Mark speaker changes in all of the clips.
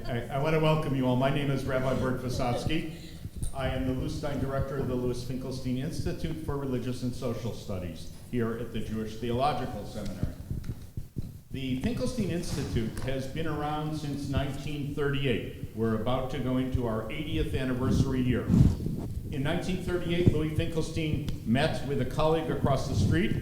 Speaker 1: I want to welcome you all. My name is Rabbi Bert Visovsky. I am the Lustein Director of the Louis Finkelstein Institute for Religious and Social Studies here at the Jewish Theological Seminary. The Finkelstein Institute has been around since 1938. We're about to go into our 80th anniversary year. In 1938, Louis Finkelstein met with a colleague across the street,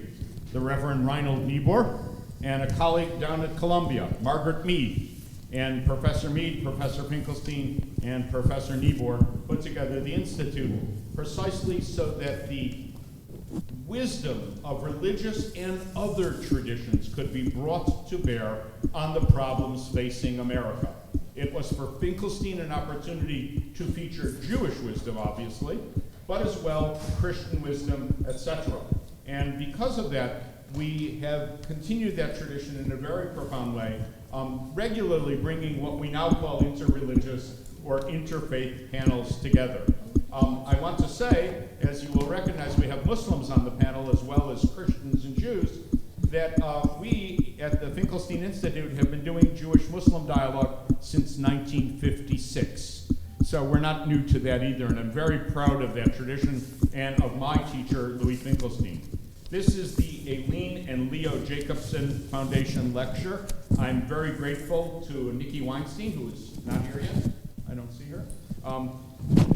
Speaker 1: the Reverend Reinhold Niebuhr, and a colleague down at Columbia, Margaret Mead. And Professor Mead, Professor Finkelstein, and Professor Niebuhr put together the Institute precisely so that the wisdom of religious and other traditions could be brought to bear on the problems facing America. It was for Finkelstein an opportunity to feature Jewish wisdom, obviously, but as well Christian wisdom, etc. And because of that, we have continued that tradition in a very profound way, regularly bringing what we now call interreligious or interfaith panels together. I want to say, as you will recognize, we have Muslims on the panel as well as Christians and Jews, that we at the Finkelstein Institute have been doing Jewish-Muslim dialogue since 1956. So we're not new to that either, and I'm very proud of that tradition and of my teacher, Louis Finkelstein. This is the ALINE and Leo Jacobson Foundation lecture. I'm very grateful to Nikki Weinstein, who is not here yet. I don't see her.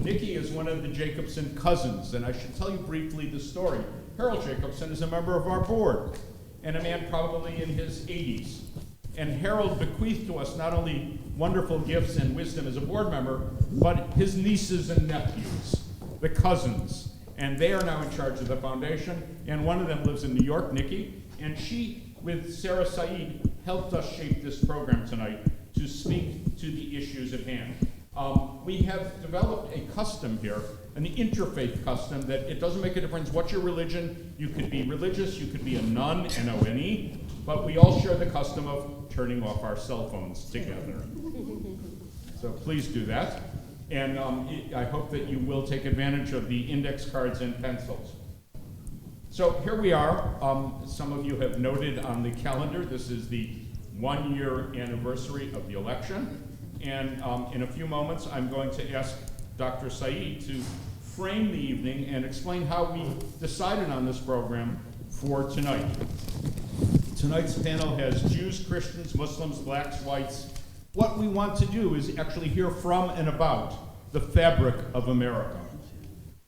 Speaker 1: Nikki is one of the Jacobson cousins, and I should tell you briefly the story. Harold Jacobson is a member of our board, and a man probably in his 80s. And Harold bequeathed to us not only wonderful gifts and wisdom as a board member, but his nieces and nephews, the cousins. And they are now in charge of the foundation, and one of them lives in New York, Nikki, and she, with Sarah Said, helped us shape this program tonight to speak to the issues at hand. We have developed a custom here, an interfaith custom, that it doesn't make a difference what your religion. You could be religious, you could be a nun, N-O-N-E, but we all share the custom of turning off our cell phones together. So please do that. And I hope that you will take advantage of the index cards and pencils. So here we are. Some of you have noted on the calendar, this is the 1-year anniversary of the election. And in a few moments, I'm going to ask Dr. Said to frame the evening and explain how we decided on this program for tonight. Tonight's panel has Jews, Christians, Muslims, blacks, whites. What we want to do is actually hear from and about the fabric of America.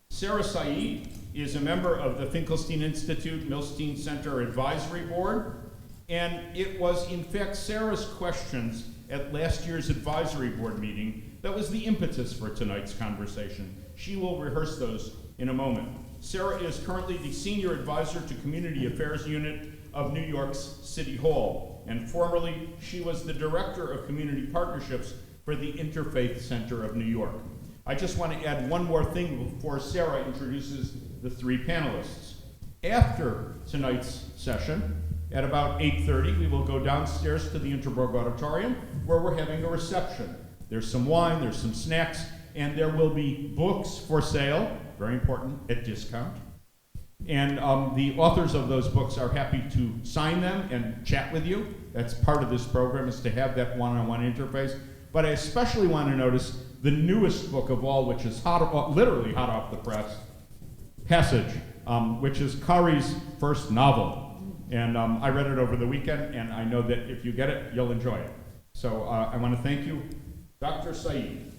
Speaker 1: Sarah Said is a member of the Finkelstein Institute Milstein Center Advisory Board, and it was in fact Sarah's questions at last year's advisory board meeting that was the impetus for tonight's conversation. She will rehearse those in a moment. Sarah is currently the Senior Advisor to Community Affairs Unit of New York's City Hall, and formerly she was the Director of Community Partnerships for the Interfaith Center of New York. I just want to add one more thing before Sarah introduces the three panelists. After tonight's session, at about 8:30, we will go downstairs to the Interborg Auditorium where we're having a reception. There's some wine, there's some snacks, and there will be books for sale, very important, at discount. And the authors of those books are happy to sign them and chat with you. That's part of this program, is to have that one-on-one interface. But I especially want to notice the newest book of all, which is literally hot off the press, Passage, which is Khary's first novel. And I read it over the weekend, and I know that if you get it, you'll enjoy it. So I want to thank you. Dr. Said.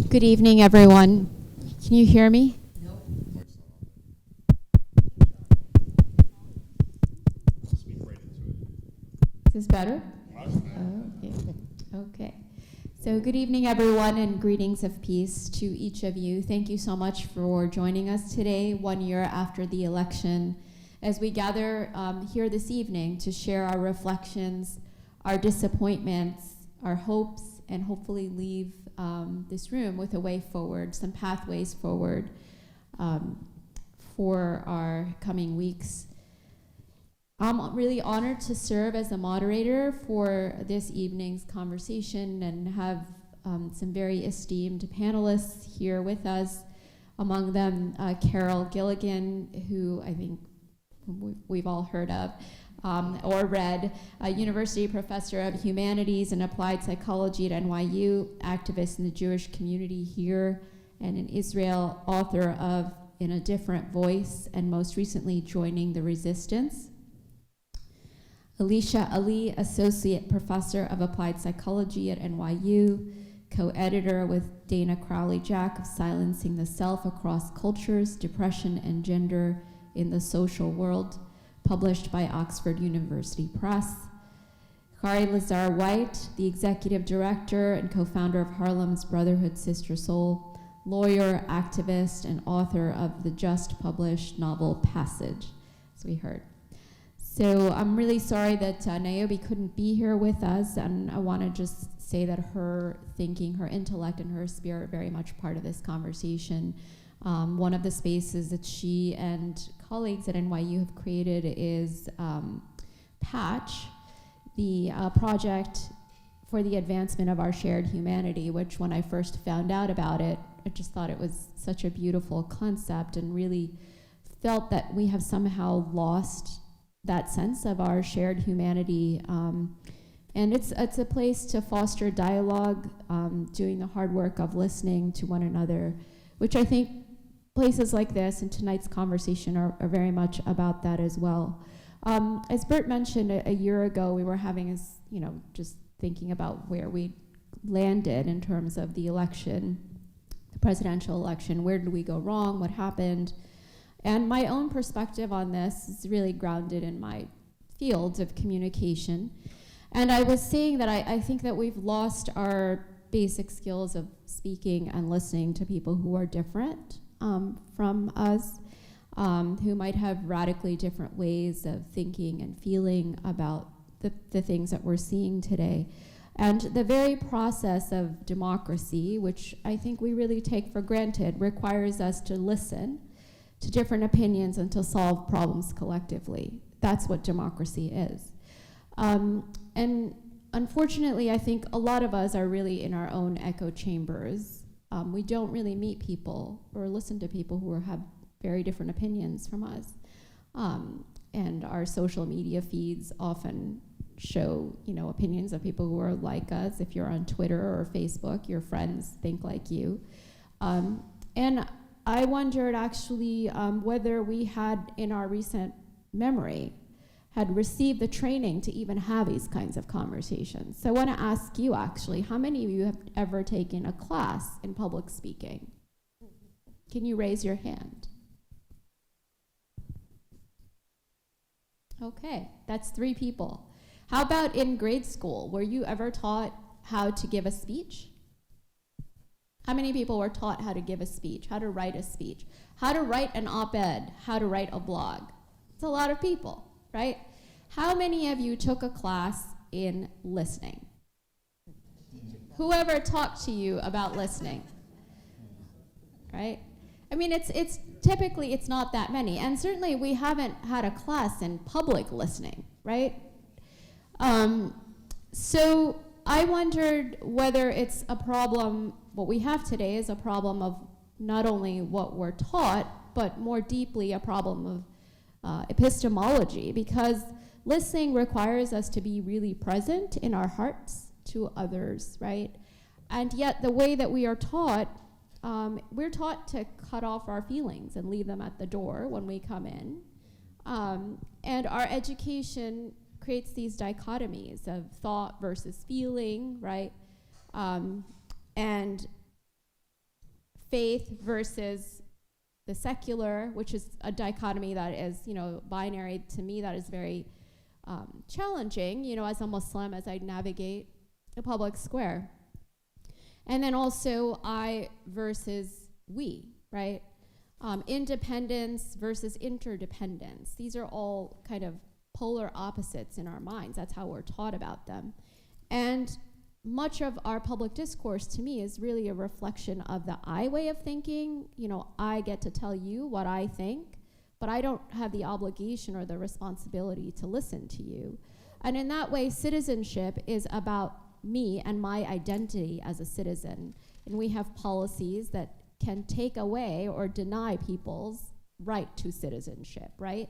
Speaker 2: Good evening, everyone. Can you hear me?
Speaker 1: No. Speak right into it.
Speaker 2: Is this better? Okay. So good evening, everyone, and greetings of peace to each of you. Thank you so much for joining us today, 1 year after the election, as we gather here this evening to share our reflections, our disappointments, our hopes, and hopefully leave this room with a way forward, some pathways forward for our coming weeks. I'm really honored to serve as a moderator for this evening's conversation and have some very esteemed panelists here with us. among them Carol Gilligan, who I think we've all heard of or read, a university professor of humanities and applied psychology at NYU, activist in the Jewish community here and in Israel, author of In a Different Voice, and most recently joining the Resistance. Alicia Ali, associate professor of applied psychology at NYU, co-editor with Dana Crowley-Jack of Silencing the Self Across Cultures, Depression and Gender in the Social World, published by Oxford University Press. Khary Lazarre-White, the executive director and co-founder of Harlem's Brotherhood Sister Soul, lawyer, activist, and author of the just published novel Passage, as we heard. So I'm really sorry that Niobe couldn't be here with us, and I want to just say that her thinking, her intellect, and her spirit are very much part of this conversation. One of the spaces that she and colleagues at NYU have created is PACH, the project for the advancement of our shared humanity, which when I first found out about it, I just thought it was such a beautiful concept and really felt that we have somehow lost that sense of our shared humanity. And it's a place to foster dialogue, doing the hard work of listening to one another, which I think places like this and tonight's conversation are very much about that as well. As Bert mentioned a year ago, we were having just thinking about where we landed in terms of the election, the presidential election. Where did we go wrong? What happened? And my own perspective on this is really grounded in my fields of communication. And I was saying that I think that we've lost our basic skills of speaking and listening to people who are different from us, who might have radically different ways of thinking and feeling about the things that we're seeing today. And the very process of democracy, which I think we really take for granted, requires us to listen to different opinions and to solve problems collectively. That's what democracy is. And unfortunately, I think a lot of us are really in our own echo chambers. We don't really meet people or listen to people who have very different opinions from us. And our social media feeds often show, opinions of people who are like us. If you're on Twitter or Facebook, your friends think like you. And I wondered actually whether we had, in our recent memory, had received the training to even have these kinds of conversations. So I want to ask you actually, how many of you have ever taken a class in public speaking? Can you raise your hand? Okay, that's 3 people. How about in grade school? Were you ever taught how to give a speech? How many people were taught how to give a speech, how to write a speech, how to write an op-ed, how to write a blog? It's a lot of people, right? How many of you took a class in listening? Whoever talked to you about listening, right? I mean, it's typically not that many, and certainly we haven't had a class in public listening, right? So I wondered whether it's a problem. What we have today is a problem of not only what we're taught, but more deeply a problem of epistemology, because listening requires us to be really present in our hearts to others, right? And yet the way that we are taught, we're taught to cut off our feelings and leave them at the door when we come in. And our education creates these dichotomies of thought versus feeling, right? And faith versus the secular, which is a dichotomy that is, binary to me, that is very challenging, as a Muslim, as I navigate the public square. And then also I versus we, right? Independence versus interdependence. These are all kind of polar opposites in our minds. That's how we're taught about them. And much of our public discourse, to me, is really a reflection of the I way of thinking. I get to tell you what I think, but I don't have the obligation or the responsibility to listen to you. And in that way, citizenship is about me and my identity as a citizen. And we have policies that can take away or deny people's right to citizenship, right?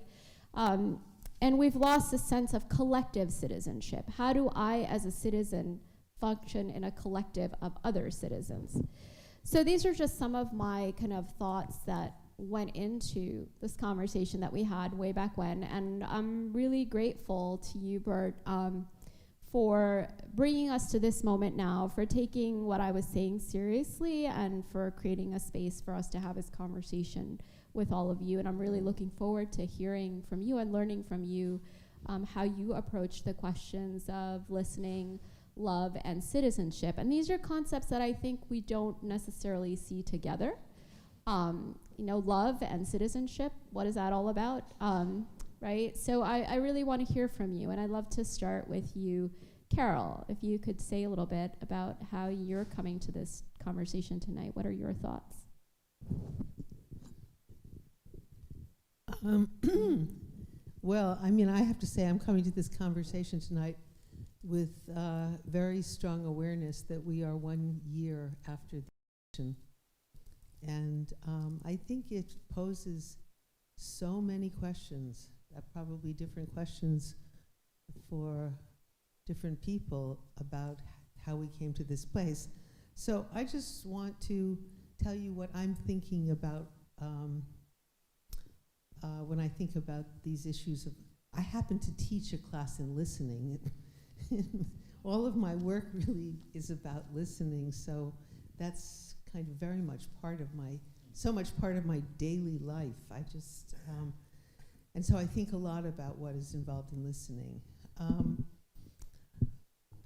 Speaker 2: And we've lost a sense of collective citizenship. How do I, as a citizen, function in a collective of other citizens? So these are just some of my kind of thoughts that went into this conversation that we had way back when, and I'm really grateful to you, Bert, for bringing us to this moment now, for taking what I was saying seriously, and for creating a space for us to have this conversation with all of you. And I'm really looking forward to hearing from you and learning from you how you approach the questions of listening, love, and citizenship. And these are concepts that I think we don't necessarily see together. Love and citizenship, what is that all about? Right? So I really want to hear from you, and I'd love to start with you, Carol. If you could say a little bit about how you're coming to this conversation tonight. What are your thoughts?
Speaker 3: Well, I mean, I have to say I'm coming to this conversation tonight with very strong awareness that we are 1 year after the election. And I think it poses so many questions, probably different questions for different people about how we came to this place. So I just want to tell you what I'm thinking about when I think about these issues of, I happen to teach a class in listening. All of my work really is about listening, so that's kind of very much part of my daily life. I just, and so I think a lot about what is involved in listening.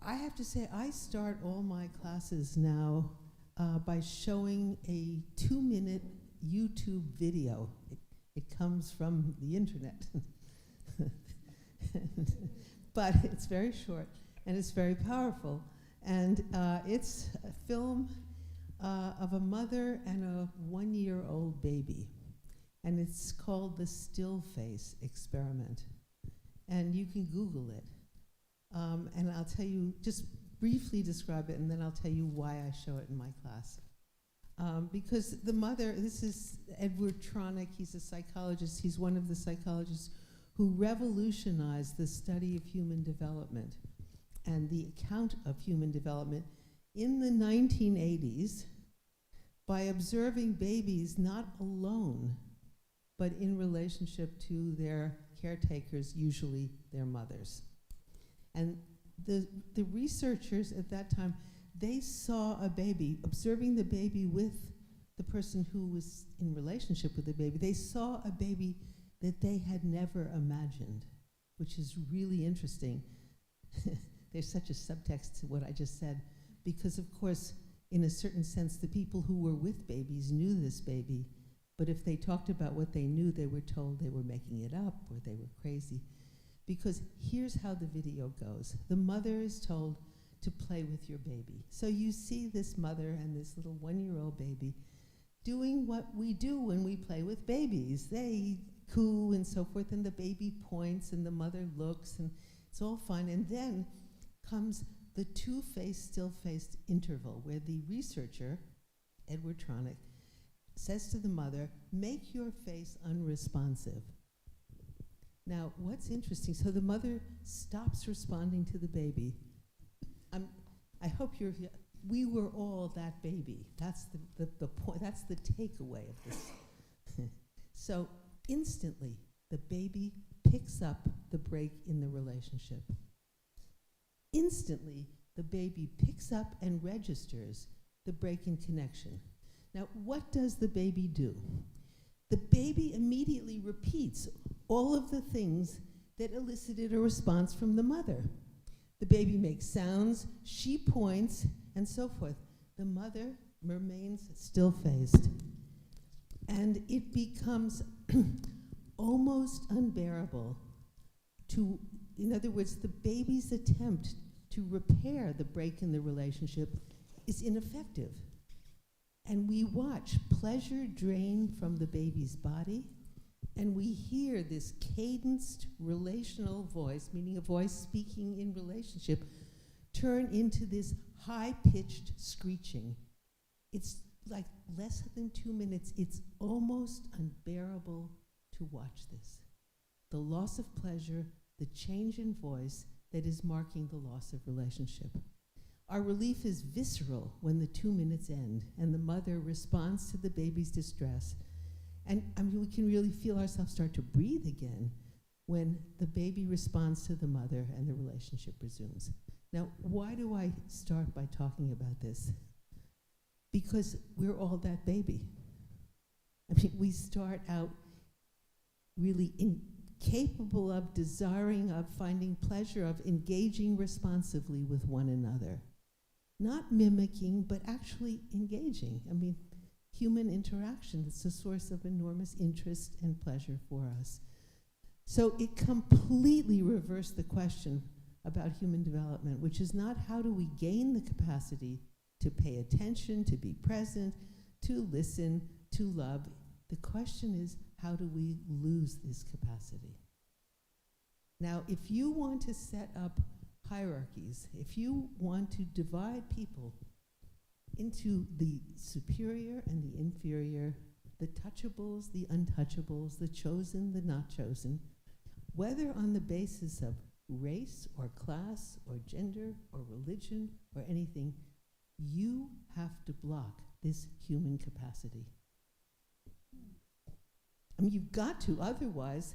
Speaker 3: I have to say, I start all my classes now by showing a 2-minute YouTube video. It comes from the internet. But it's very short and it's very powerful. And it's a film of a mother and a 1-year-old baby. And it's called the Still Face Experiment. And you can Google it. And I'll tell you, just briefly describe it, and then I'll tell you why I show it in my class. Because the mother, this is Edward Tronick, he's a psychologist, he's one of the psychologists who revolutionized the study of human development and the account of human development in the 1980s by observing babies not alone, but in relationship to their caretakers, usually their mothers. And the researchers at that time, they saw a baby, observing the baby with the person who was in relationship with the baby. They saw a baby that they had never imagined, which is really interesting. There's such a subtext to what I just said, because of course, in a certain sense, the people who were with babies knew this baby, but if they talked about what they knew, they were told they were making it up or they were crazy. Because here's how the video goes. The mother is told to play with your baby. So you see this mother and this little 1-year-old baby doing what we do when we play with babies. They coo and so forth, and the baby points and the mother looks, and it's all fine. And then comes the two-faced, still-faced interval where the researcher, Edward Tronick, says to the mother, make your face unresponsive. Now, what's interesting, so the mother stops responding to the baby. I hope we were all that baby. That's the point, that's the takeaway of this. So instantly, the baby picks up the break in the relationship. Instantly, the baby picks up and registers the break in connection. Now, what does the baby do? The baby immediately repeats all of the things that elicited a response from the mother. The baby makes sounds, she points, and so forth. The mother remains still-faced. And it becomes almost unbearable to, in other words, the baby's attempt to repair the break in the relationship is ineffective. And we watch pleasure drain from the baby's body, and we hear this cadenced relational voice, meaning a voice speaking in relationship, turn into this high-pitched screeching. It's like less than 2 minutes, it's almost unbearable to watch this. The loss of pleasure, the change in voice that is marking the loss of relationship. Our relief is visceral when the 2 minutes end and the mother responds to the baby's distress. And I mean, we can really feel ourselves start to breathe again when the baby responds to the mother and the relationship resumes. Now, why do I start by talking about this? Because we're all that baby. I mean, we start out really incapable of desiring, of finding pleasure, of engaging responsively with one another. Not mimicking, but actually engaging. I mean, human interaction is a source of enormous interest and pleasure for us. So it completely reversed the question about human development, which is not how do we gain the capacity to pay attention, to be present, to listen, to love. The question is, how do we lose this capacity? Now, if you want to set up hierarchies, if you want to divide people into the superior and the inferior, the touchables, the untouchables, the chosen, the not chosen, whether on the basis of race or class or gender or religion or anything, you have to block this human capacity. I mean, you've got to, otherwise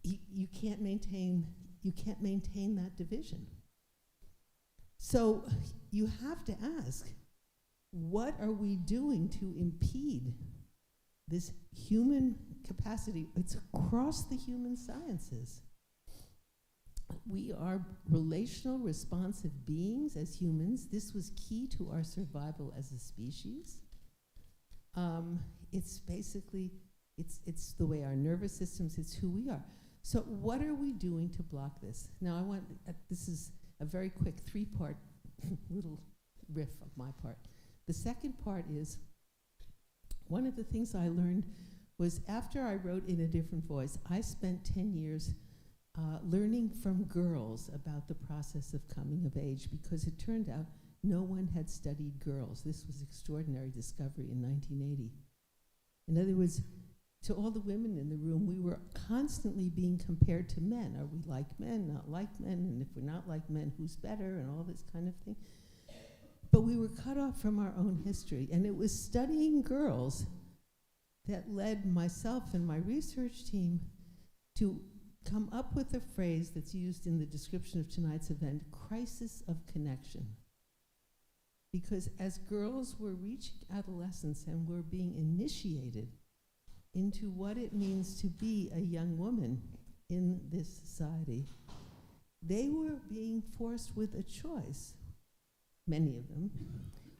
Speaker 3: you can't maintain that division. So you have to ask, what are we doing to impede this human capacity? It's across the human sciences. We are relational, responsive beings as humans. This was key to our survival as a species. It's basically, it's the way our nervous systems, it's who we are. So what are we doing to block this? Now this is a very quick 3-part little riff of my part. The second part is, one of the things I learned was after I wrote in a different voice, I spent 10 years learning from girls about the process of coming of age, because it turned out no one had studied girls. This was extraordinary discovery in 1980. In other words, to all the women in the room, we were constantly being compared to men. Are we like men, not like men? And if we're not like men, who's better? And all this kind of thing. But we were cut off from our own history. And it was studying girls that led myself and my research team to come up with a phrase that's used in the description of tonight's event, crisis of connection. Because as girls were reaching adolescence and were being initiated into what it means to be a young woman in this society, they were being forced with a choice, many of them,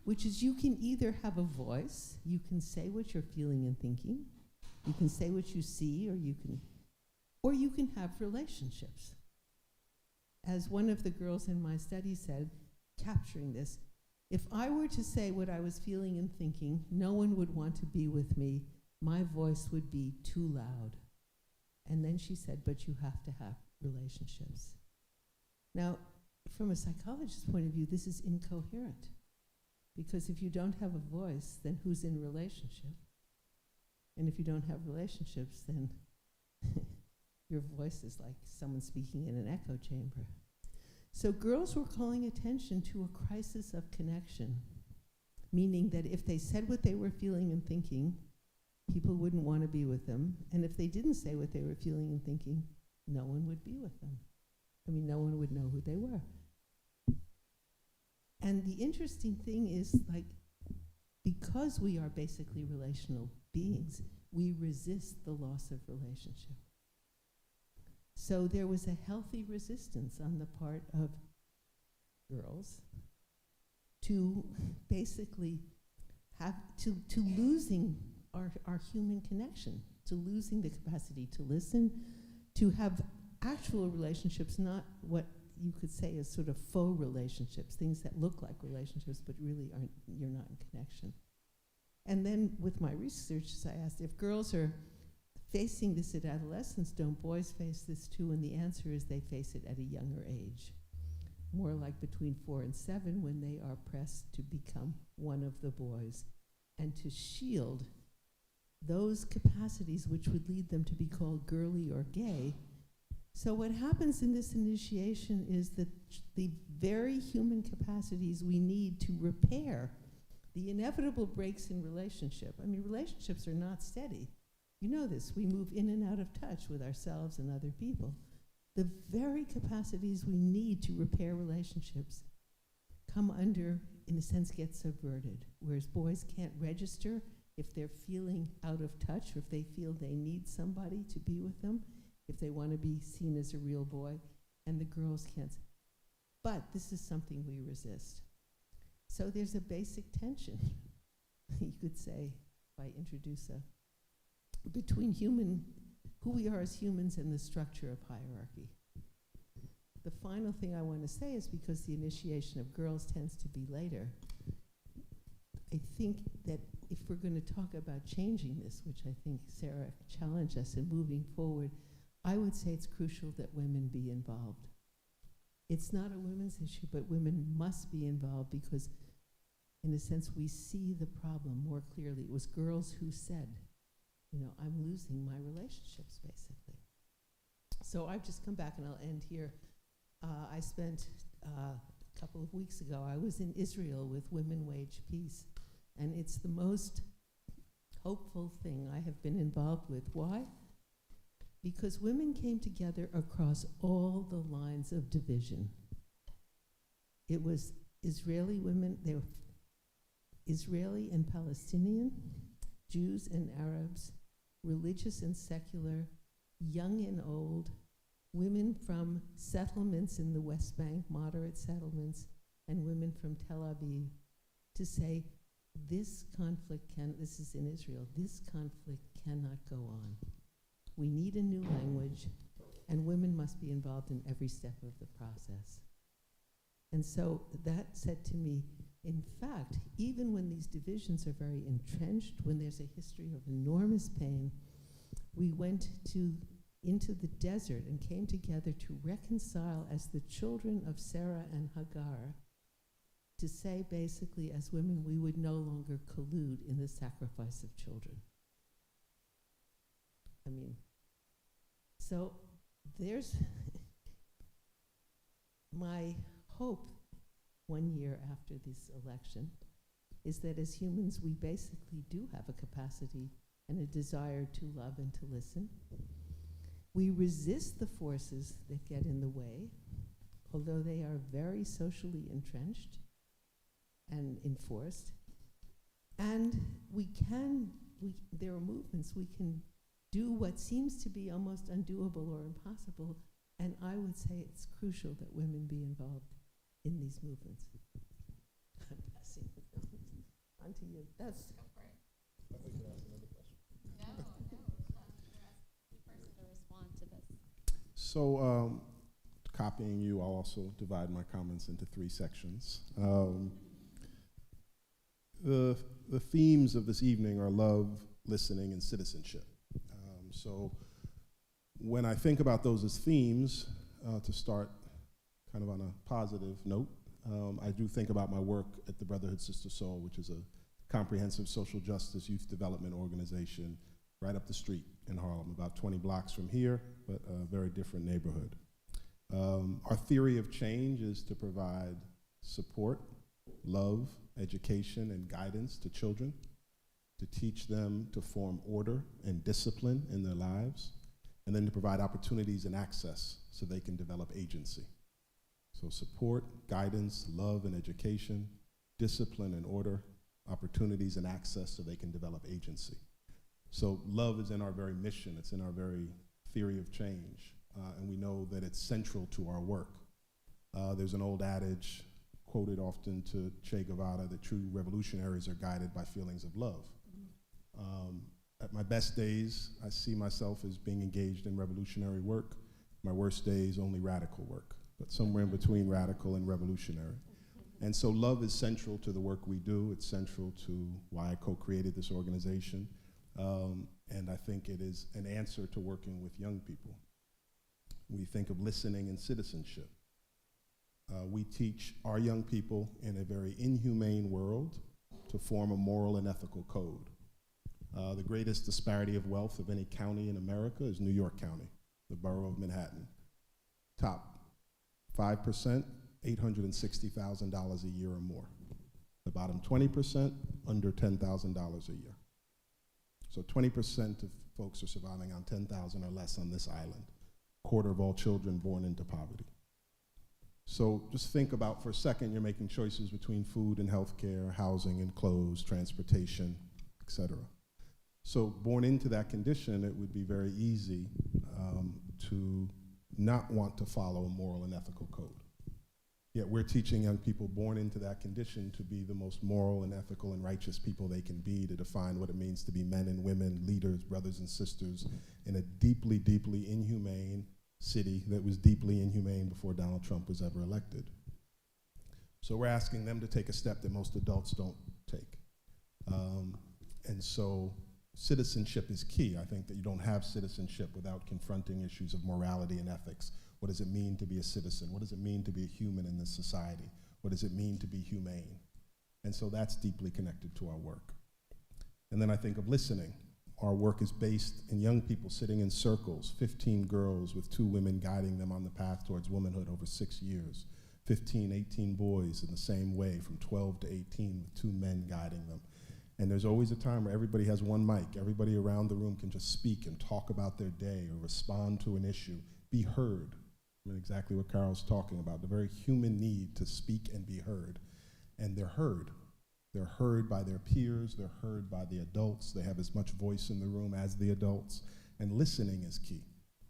Speaker 3: which is you can either have a voice, you can say what you're feeling and thinking, you can say what you see, or you can have relationships. As one of the girls in my study said, capturing this, if I were to say what I was feeling and thinking, no one would want to be with me. My voice would be too loud. And then she said, but you have to have relationships. Now, from a psychologist's point of view, this is incoherent. Because if you don't have a voice, then who's in relationship? And if you don't have relationships, then your voice is like someone speaking in an echo chamber. So girls were calling attention to a crisis of connection, meaning that if they said what they were feeling and thinking, people wouldn't want to be with them. And if they didn't say what they were feeling and thinking, no one would be with them. I mean, no one would know who they were. And the interesting thing is, like, because we are basically relational beings, we resist the loss of relationship. So there was a healthy resistance on the part of girls to basically have to losing our human connection, to losing the capacity to listen, to have actual relationships, not what you could say is sort of faux relationships, things that look like relationships but really aren't, you're not in connection. And then with my research, I asked if girls are facing this at adolescence, don't boys face this too? And the answer is they face it at a younger age, more like between 4 and 7, when they are pressed to become one of the boys. and to shield those capacities which would lead them to be called girly or gay. So what happens in this initiation is that the very human capacities we need to repair the inevitable breaks in relationship. I mean, relationships are not steady. You know this. We move in and out of touch with ourselves and other people. The very capacities we need to repair relationships come under, in a sense, get subverted. Whereas boys can't register if they're feeling out of touch, or if they feel they need somebody to be with them, if they want to be seen as a real boy, and the girls can't. But this is something we resist. So there's a basic tension, you could say, if I introduce between who we are as humans and the structure of hierarchy. The final thing I want to say is, because the initiation of girls tends to be later, I think that if we're going to talk about changing this, which I think Sarah challenged us in moving forward, I would say it's crucial that women be involved. It's not a women's issue, but women must be involved, because in a sense we see the problem more clearly. It was girls who said, you know, I'm losing my relationships, basically. So I've just come back, and I'll end here. I spent a couple of weeks ago, I was in Israel with Women Wage Peace, and it's the most hopeful thing I have been involved with. Why? Because women came together across all the lines of division. It was Israeli women, they were Israeli and Palestinian, Jews and Arabs, religious and secular, young and old, women from settlements in the West Bank, moderate settlements, and women from Tel Aviv, to say, this is in Israel, this conflict cannot go on. We need a new language, and women must be involved in every step of the process. And so that said to me, in fact, even when these divisions are very entrenched, when there's a history of enormous pain, we went into the desert and came together to reconcile as the children of Sarah and Hagar, to say basically, as women, we would no longer collude in the sacrifice of children. I mean, so there's my hope 1 year after this election is that as humans, we basically do have a capacity and a desire to love and to listen. We resist the forces that get in the way, although they are very socially entrenched and enforced. And there are movements, we can do what seems to be almost undoable or impossible, and I would say it's crucial that women be involved in these movements. I'm passing it on to you. That's.
Speaker 2: Go for it. I thought you could ask another question. No, you're asking the person to respond to this.
Speaker 4: So, copying you, I'll also divide my comments into 3 sections. The themes of this evening are love, listening, and citizenship. So when I think about those as themes, to start kind of on a positive note, I do think about my work at the Brotherhood Sister Soul, which is a comprehensive social justice youth development organization right up the street in Harlem, about 20 blocks from here, but a very different neighborhood. Our theory of change is to provide support, love, education, and guidance to children, to teach them to form order and discipline in their lives, and then to provide opportunities and access so they can develop agency. So support, guidance, love and education, discipline and order, opportunities and access so they can develop agency. So love is in our very mission, it's in our very theory of change, and we know that it's central to our work. There's an old adage quoted often to Che Guevara that true revolutionaries are guided by feelings of love. At my best days, I see myself as being engaged in revolutionary work. My worst days, only radical work, but somewhere in between radical and revolutionary. And so love is central to the work we do. It's central to why I co-created this organization. And I think it is an answer to working with young people. We think of listening and citizenship. We teach our young people in a very inhumane world to to form a moral and ethical code. The greatest disparity of wealth of any county in America is New York County, the borough of Manhattan. Top 5%, $860,000 a year or more. The bottom 20%, under $10,000 a year. So 20% of folks are surviving on $10,000 or less on this island. Quarter of all children born into poverty. So just think about for a second, you're making choices between food and healthcare, housing and clothes, transportation, etc. So born into that condition, it would be very easy to not want to follow a moral and ethical code. Yet we're teaching young people born into that condition to be the most moral and ethical and righteous people they can be, to define what it means to be men and women, leaders, brothers and sisters, in a deeply, deeply inhumane city that was deeply inhumane before Donald Trump was ever elected. So we're asking them to take a step that most adults don't take. And so citizenship is key. I think that you don't have citizenship without confronting issues of morality and ethics. What does it mean to be a citizen? What does it mean to be a human in this society? What does it mean to be humane? And so that's deeply connected to our work. And then I think of listening. Our work is based in young people sitting in circles, 15 girls with 2 women guiding them on the path towards womanhood over 6 years, 15, 18 boys in the same way from 12 to 18 with 2 men guiding them. And there's always a time where everybody has one mic. Everybody around the room can just speak and talk about their day or respond to an issue, be heard. I mean, exactly what Carol's talking about, the very human need to speak and be heard. And they're heard. They're heard by their peers, they're heard by the adults, they have as much voice in the room as the adults. And listening is key,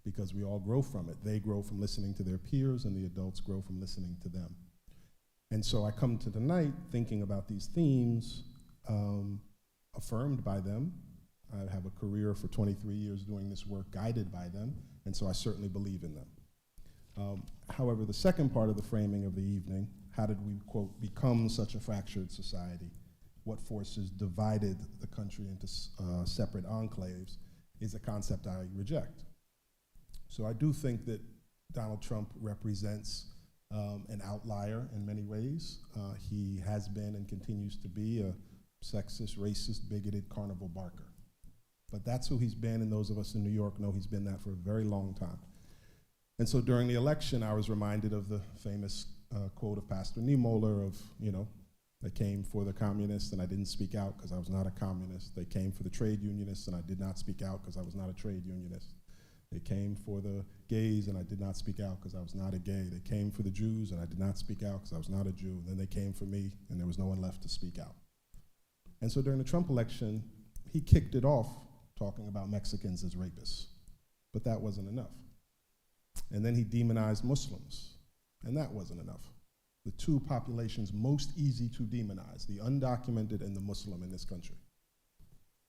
Speaker 4: because we all grow from it. They grow from listening to their peers, and the adults grow from listening to them. And so I come to tonight thinking about these themes, affirmed by them. I have a career for 23 years doing this work, guided by them, and so I certainly believe in them. However, the second part of the framing of the evening, how did we, quote, become such a fractured society? What forces divided the country into separate enclaves, is a concept I reject. So I do think that Donald Trump represents an outlier in many ways. He has been and continues to be a sexist, racist, bigoted carnival barker. But that's who he's been, and those of us in New York know he's been that for a very long time. And so during the election, I was reminded of the famous quote of Pastor Niemöller of, they came for the communists and I didn't speak out because I was not a communist. They came for the trade unionists and I did not speak out because I was not a trade unionist. They came for the gays and I did not speak out because I was not a gay. They came for the Jews and I did not speak out because I was not a Jew. And then they came for me and there was no one left to speak out. And so during the Trump election, he kicked it off talking about Mexicans as rapists. But that wasn't enough. And then he demonized Muslims. And that wasn't enough. The 2 populations most easy to demonize, the undocumented and the Muslim in this country.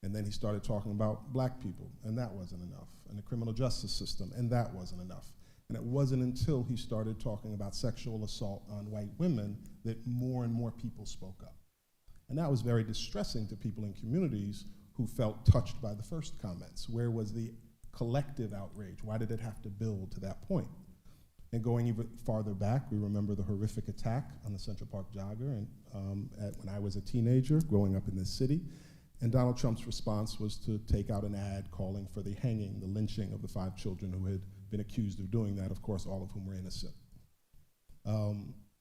Speaker 4: And then he started talking about black people, and that wasn't enough. And the criminal justice system, and that wasn't enough. And it wasn't until he started talking about sexual assault on white women that more and more people spoke up. And that was very distressing to people in communities who felt touched by the first comments. Where was the collective outrage? Why did it have to build to that point? And going even farther back, we remember the horrific attack on the Central Park jogger when I was a teenager growing up in this city. And Donald Trump's response was to take out an ad calling for the hanging, the lynching of the 5 children who had been accused of doing that, of course, all of whom were innocent.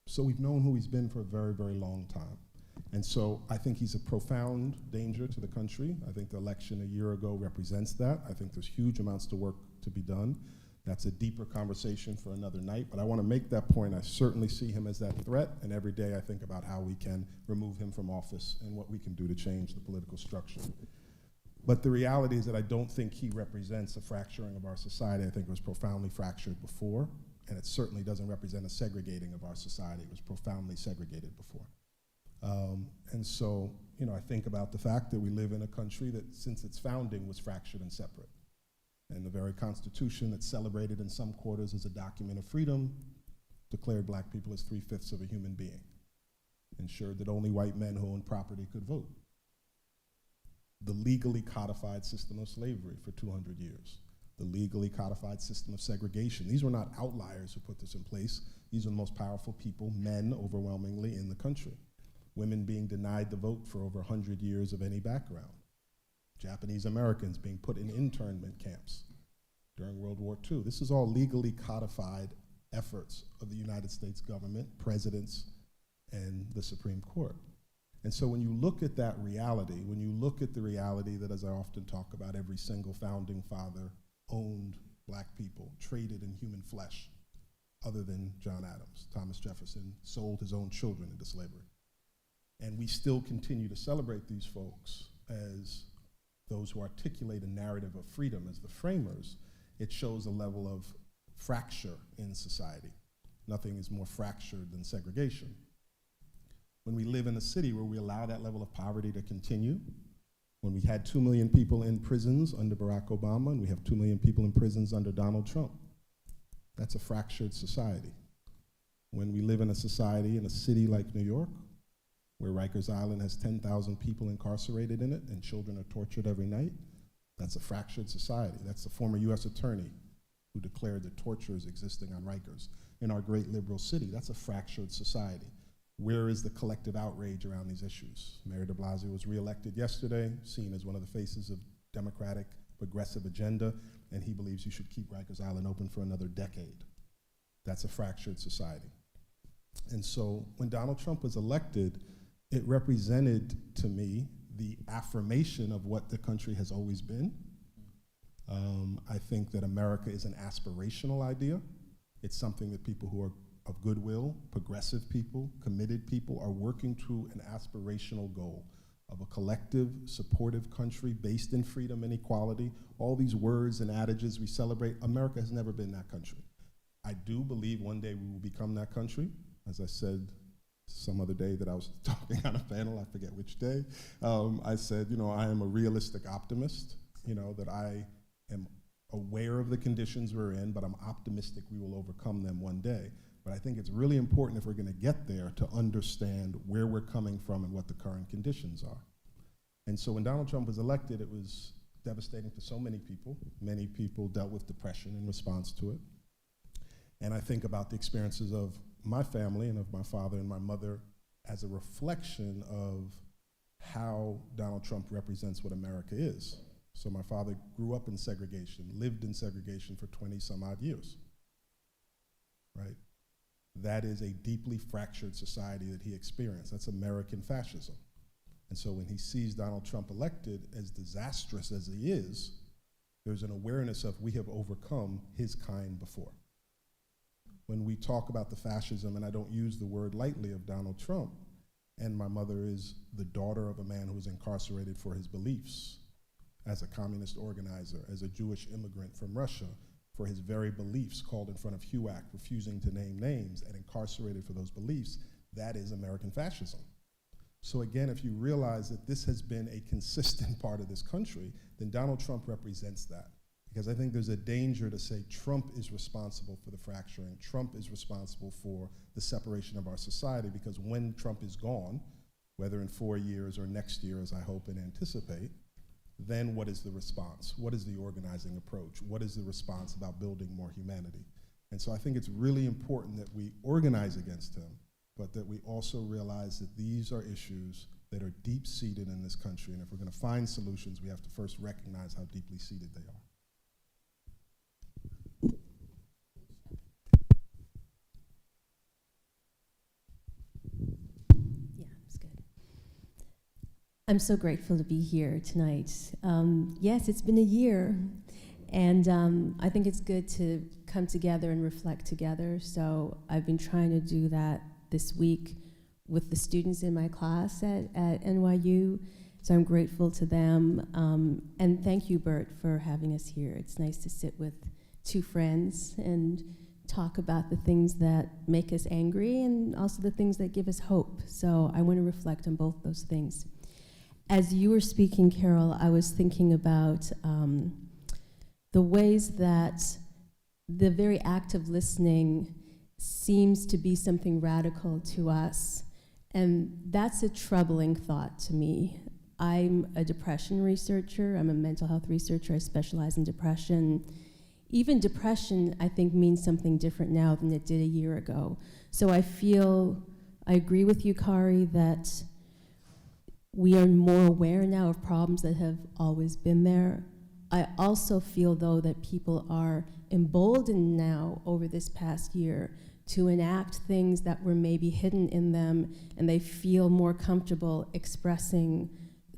Speaker 4: So we've known who he's been for a very, very long time. And so I think he's a profound danger to the country. I think the election a year ago represents that. I think there's huge amounts of work to be done. That's a deeper conversation for another night, but I want to make that point. I certainly see him as that threat, and every day I think about how we can remove him from office and what we can do to change the political structure. But the reality is that I don't think he represents a fracturing of our society. I think it was profoundly fractured before, and it certainly doesn't represent a segregating of our society. It was profoundly segregated before. And so, I think about the fact that we live in a country that since its founding was fractured and separate. And the very Constitution that's celebrated in some quarters as a document of freedom declared black people as 3/5 of a human being, ensured that only white men who owned property could vote. The legally codified system of slavery for 200 years, the legally codified system of segregation. These were not outliers who put this in place. These are the most powerful people, men overwhelmingly, in the country. women being denied the vote for over 100 years of any background, Japanese Americans being put in internment camps during World War II. This is all legally codified efforts of the United States government, presidents, and the Supreme Court. And so when you look at that reality, when you look at the reality that, as I often talk about, every single founding father owned black people, traded in human flesh, other than John Adams. Thomas Jefferson sold his own children into slavery. And we still continue to celebrate these folks as those who articulate a narrative of freedom as the framers. It shows a level of fracture in society. Nothing is more fractured than segregation. When we live in a city where we allow that level of poverty to continue, when we had 2 million people in prisons under Barack Obama, and we have 2 million people in prisons under Donald Trump, that's a fractured society. When we live in a society in a city like New York, where Rikers Island has 10,000 people incarcerated in it and children are tortured every night, that's a fractured society. That's the former US attorney who declared that torture is existing on Rikers. In our great liberal city, that's a fractured society. Where is the collective outrage around these issues? Mayor de Blasio was reelected yesterday, seen as one of the faces of Democratic progressive agenda, and he believes you should keep Rikers Island open for another decade. That's a fractured society. And so when Donald Trump was elected, it represented to me the affirmation of what the country has always been. I think that America is an aspirational idea. It's something that people who are of goodwill, progressive people, committed people are working to an aspirational goal of a collective, supportive country based in freedom and equality. All these words and adages we celebrate, America has never been that country. I do believe one day we will become that country. As I said some other day that I was talking on a panel, I forget which day, I said, I am a realistic optimist, that I am aware of the conditions we're in, but I'm optimistic we will overcome them one day. But I think it's really important if we're going to get there to understand where we're coming from and what the current conditions are. And so when Donald Trump was elected, it was devastating to so many people. Many people dealt with depression in response to it. And I think about the experiences of my family and of my father and my mother as a reflection of how Donald Trump represents what America is. So my father grew up in segregation, lived in segregation for 20 some odd years, right? That is a deeply fractured society that he experienced. That's American fascism. And so when he sees Donald Trump elected, as disastrous as he is, there's an awareness of we have overcome his kind before. When we talk about the fascism, and I don't use the word lightly, of Donald Trump, and my mother is the daughter of a man who was incarcerated for his beliefs as a communist organizer, as a Jewish immigrant from Russia, for his very beliefs, called in front of HUAC, refusing to name names, and incarcerated for those beliefs, that is American fascism. So again, if you realize that this has been a consistent part of this country, then Donald Trump represents that. Because I think there's a danger to say Trump is responsible for the fracturing, Trump is responsible for the separation of our society, because when Trump is gone, whether in 4 years or next year, as I hope and anticipate, then what is the response? What is the organizing approach? What is the response about building more humanity? And so I think it's really important that we organize against him, but that we also realize that these are issues that are deep-seated in this country, and if we're going to find solutions, we have to first recognize how deeply seated they are.
Speaker 5: I'm so grateful to be here tonight. Yes, it's been a year, and I think it's good to come together and reflect together. So I've been trying to do that this week with the students in my class at NYU. So I'm grateful to them. And thank you, Bert, for having us here. It's nice to sit with two friends and talk about the things that make us angry and also the things that give us hope. So I want to reflect on both those things. As you were speaking, Carol, I was thinking about the ways that the very act of listening seems to be something radical to us, and that's a troubling thought to me. I'm a depression researcher, I'm a mental health researcher, I specialize in depression. Even depression, I think, means something different now than it did a year ago. So I feel I agree with you, Khary, that we are more aware now of problems that have always been there. I also feel, though, that people are emboldened now over this past year to enact things that were maybe hidden in them, and they feel more comfortable expressing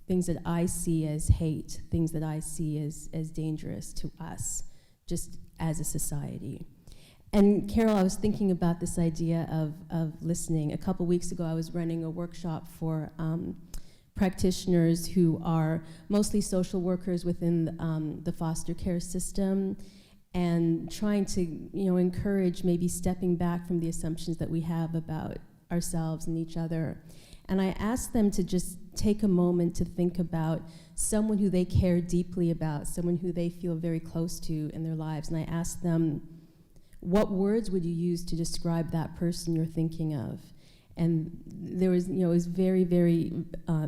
Speaker 5: things that I see as hate, things that I see as dangerous to us, just as a society. And Carol, I was thinking about this idea of listening. A couple weeks ago, I was running a workshop for practitioners who are mostly social workers within the foster care system, and trying to encourage maybe stepping back from the assumptions that we have about ourselves and each other. And I asked them to just take a moment to think about someone who they care deeply about, someone who they feel very close to in their lives. And I asked them, what words would you use to describe that person you're thinking of? And there was, it was very, very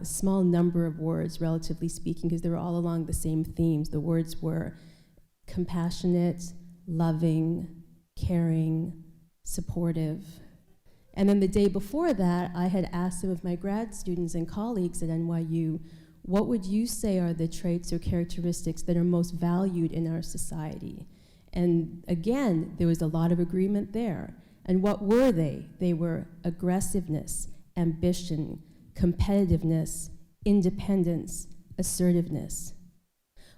Speaker 5: small number of words, relatively speaking, because they were all along the same themes. The words were compassionate, loving, caring, supportive. And then the day before that, I had asked some of my grad students and colleagues at NYU, what would you say are the traits or characteristics that are most valued in our society? And again, there was a lot of agreement there. And what were they? They were aggressiveness, ambition, competitiveness, independence, assertiveness.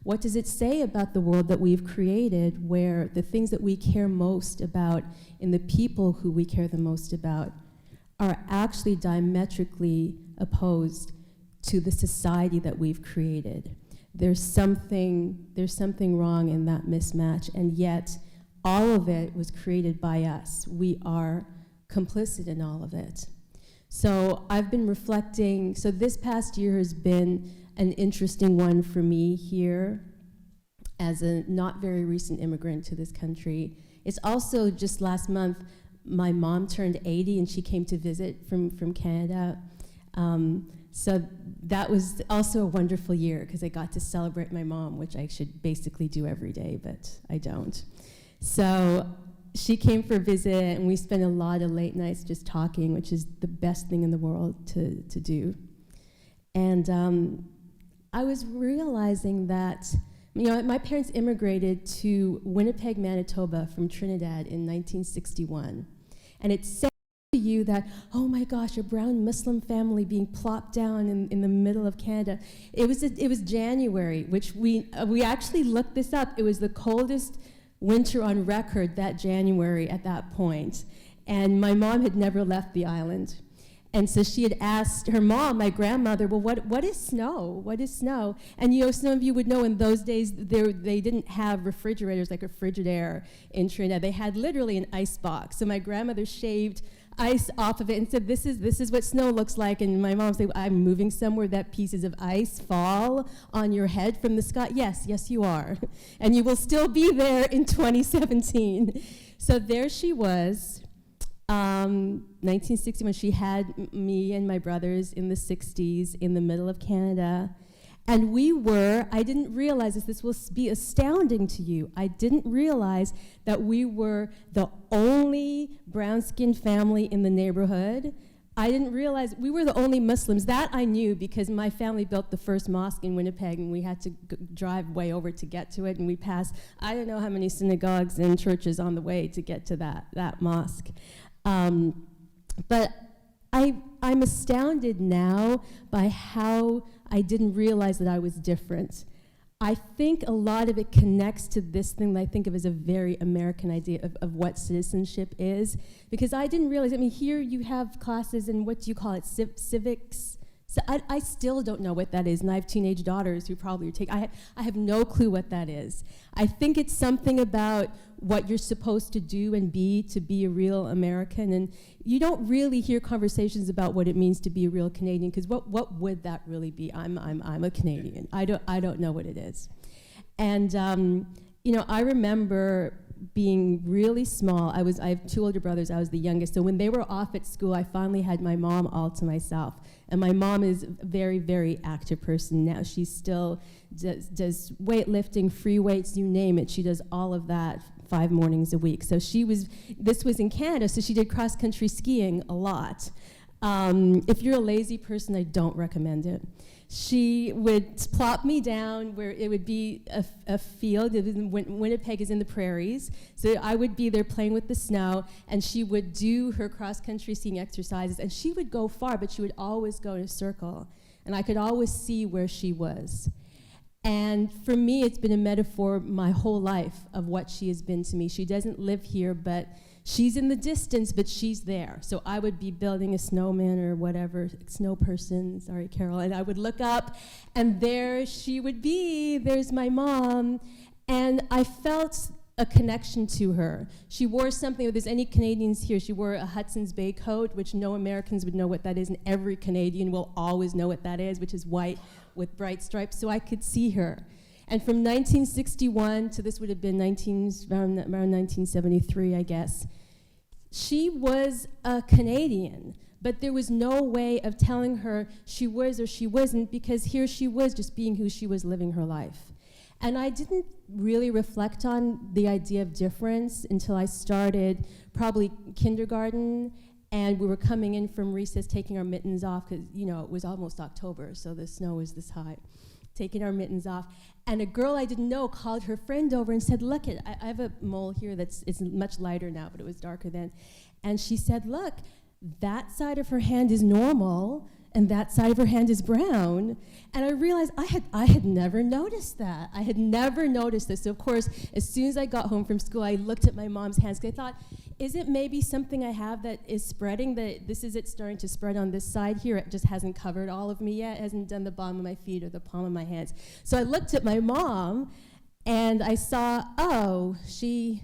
Speaker 5: What does it say about the world that we've created, where the things that we care most about in the people who we care the most about are actually diametrically opposed to the society that we've created? There's something wrong in that mismatch, and yet all of it was created by us. We are complicit in all of it. So I've been reflecting, so this past year has been an interesting one for me here as a not very recent immigrant to this country. It's also just last month, my mom turned 80 and she came to visit from Canada. So that was also a wonderful year because I got to celebrate my mom, which I should basically do every day, but I don't. So she came for a visit, and we spent a lot of late nights just talking, which is the best thing in the world to do. And I was realizing that, my parents immigrated to Winnipeg, Manitoba from Trinidad in 1961. And it said to you that, oh my gosh, a brown Muslim family being plopped down in the middle of Canada. It was January, which we actually looked this up. It was the coldest winter on record that January at that point. And my mom had never left the island. And so she had asked her mom, my grandmother, well, what is snow? What is snow? And some of you would know in those days they didn't have refrigerators like a Frigidaire in Trinidad. They had literally an ice box. So my grandmother shaved ice off of it and said, this is what snow looks like. And my mom said, I'm moving somewhere that pieces of ice fall on your head from the sky. Yes, you are. And you will still be there in 2017. So there she was. 1961, she had me and my brothers in the 60s in the middle of Canada. And I didn't realize this will be astounding to you. I didn't realize that we were the only brown-skinned family in the neighborhood. I didn't realize we were the only Muslims. That I knew because my family built the first mosque in Winnipeg, and we had to drive way over to get to it, and we passed I don't know how many synagogues and churches on the way to get to that mosque. But I'm astounded now by how I didn't realize that I was different. I think a lot of it connects to this thing that I think of as a very American idea of what citizenship is, because I didn't realize, here you have classes in, what do you call it, civics? So I still don't know what that is, and I have teenage daughters who probably take, I have no clue what that is. I think it's something about what you're supposed to do and be to be a real American, and you don't really hear conversations about what it means to be a real Canadian, because what would that really be? I'm a Canadian. I don't know what it is. And I remember being really small. I have two older brothers. I was the youngest. So when they were off at school, I finally had my mom all to myself. And my mom is a very, very active person now. She still does weightlifting, free weights, you name it. She does all of that 5 mornings a week. So this was in Canada, so she did cross-country skiing a lot. If you're a lazy person, I don't recommend it. She would plop me down where it would be a field. Winnipeg is in the prairies, so I would be there playing with the snow, and she would do her cross-country skiing exercises, and she would go far, but she would always go in a circle, and I could always see where she was. And for me, it's been a metaphor my whole life of what she has been to me. She doesn't live here, but she's in the distance, but she's there. So I would be building a snowman or whatever, snow person, sorry, Carol, and I would look up, and there she would be. There's my mom. And I felt a connection to her. She wore something, if there's any Canadians here, she wore a Hudson's Bay coat, which no Americans would know what that is, and every Canadian will always know what that is, which is white with bright stripes, so I could see her. And from 1961 to this would have been around 1973, I guess, she was a Canadian, but there was no way of telling her she was or she wasn't, because here she was just being who she was, living her life. And I didn't really reflect on the idea of difference until I started probably kindergarten, and we were coming in from recess taking our mittens off, because it was almost October, so the snow was this high. Taking our mittens off, and a girl I didn't know called her friend over and said, look, I have a mole here it's much lighter now, but it was darker then. And she said, look, that side of her hand is normal, and that side of her hand is brown. And I realized I had never noticed that. I had never noticed this. So of course, as soon as I got home from school, I looked at my mom's hands, because I thought, is it maybe something I have that is spreading, that this is it starting to spread on this side here? It just hasn't covered all of me yet. It hasn't done the bottom of my feet or the palm of my hands. So I looked at my mom, and I saw, oh, she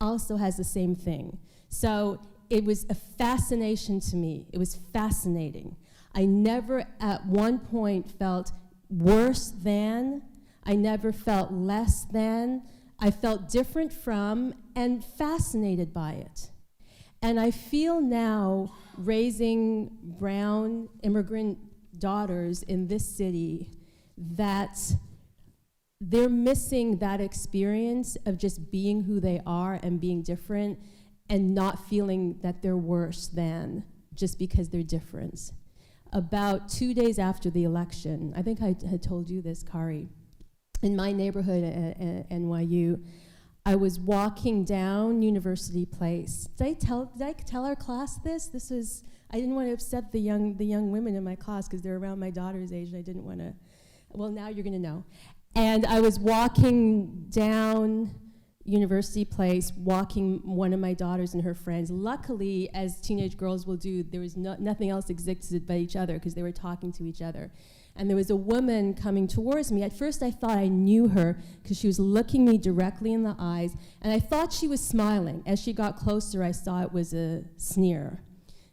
Speaker 5: also has the same thing. So it was a fascination to me. It was fascinating. I never at one point felt worse than, I never felt less than, I felt different from and fascinated by it. And I feel now, raising brown immigrant daughters in this city, that they're missing that experience of just being who they are and being different, and not feeling that they're worse than just because they're different. About 2 days after the election, I think I had told you this, Khary, in my neighborhood at NYU, I was walking down University Place. Did I tell our class this? This was, I didn't want to upset the young women in my class, because they're around my daughter's age, and I didn't want to, well, now you're going to know. And I was walking down University Place, walking one of my daughters and her friends. Luckily, as teenage girls will do, there was nothing else existed but each other, because they were talking to each other. And there was a woman coming towards me. At first I thought I knew her, because she was looking me directly in the eyes, and I thought she was smiling. As she got closer, I saw it was a sneer.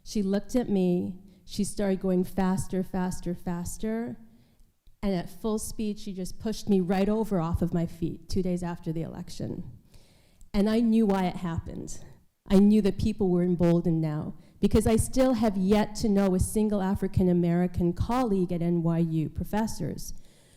Speaker 5: She looked at me, she started going faster, faster, faster, and at full speed she just pushed me right over off of my feet 2 days after the election. And I knew why it happened. I knew that people were emboldened now, because I still have yet to know a single African-American colleague at NYU, professors,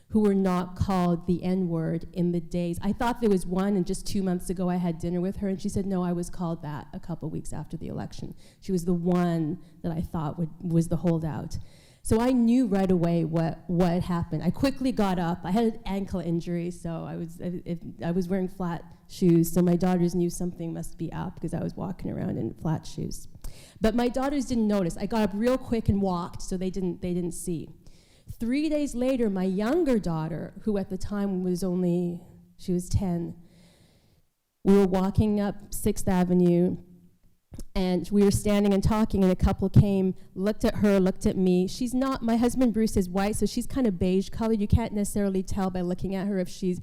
Speaker 5: who were not called the N-word in the days. I thought there was one, and just 2 months ago I had dinner with her, and she said, no, I was called that a couple weeks after the election. She was the one that I thought was the holdout. So I knew right away what had happened. I quickly got up. I had an ankle injury, so I was wearing flat shoes, so my daughters knew something must be up, because I was walking around in flat shoes. But my daughters didn't notice. I got up real quick and walked, so they didn't see. 3 days later, my younger daughter, who at the time she was 10, we were walking up 6th Avenue, and we were standing and talking, and a couple came, looked at her, looked at me. She's not, my husband Bruce is white, so she's kind of beige colored. You can't necessarily tell by looking at her if she's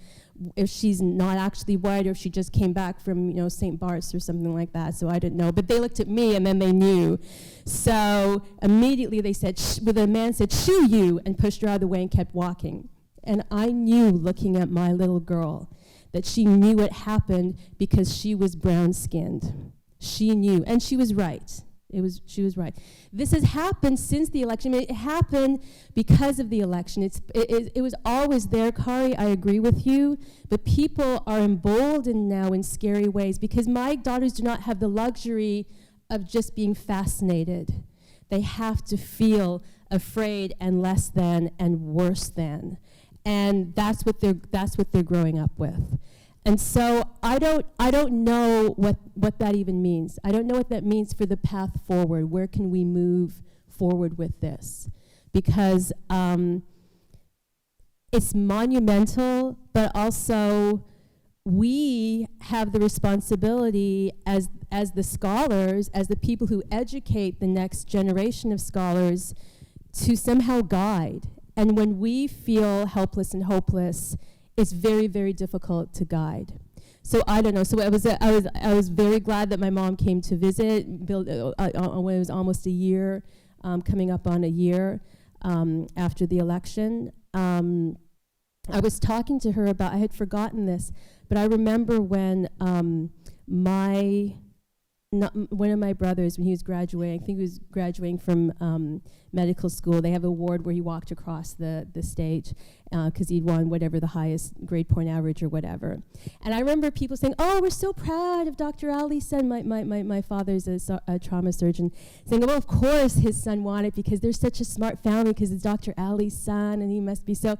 Speaker 5: not actually white, or if she just came back from, St. Bart's or something like that, so I didn't know. But they looked at me, and then they knew. So immediately they said, the man said, shoo you, and pushed her out of the way and kept walking. And I knew, looking at my little girl, that she knew it happened because she was brown-skinned. She knew, and she was right. She was right. This has happened since the election. I mean, it happened because of the election. It was always there, Khary, I agree with you, but people are emboldened now in scary ways, because my daughters do not have the luxury of just being fascinated. They have to feel afraid and less than and worse than. And that's what they're growing up with. And so I don't know what that even means. I don't know what that means for the path forward. Where can we move forward with this? Because it's monumental, but also we have the responsibility as the scholars, as the people who educate the next generation of scholars, to somehow guide. And when we feel helpless and hopeless, it's very, very difficult to guide. So I don't know. So I was very glad that my mom came to visit. When it was almost a year, coming up on a year after the election. I was talking to her about, I had forgotten this, but I remember when one of my brothers, when he was graduating, I think he was graduating from medical school, they have an award where he walked across the stage because he'd won whatever the highest grade point average or whatever. And I remember people saying, oh, we're so proud of Dr. Ali's son. My father's a trauma surgeon, saying, well, of course his son won it because they're such a smart family because it's Dr. Ali's son and he must be so.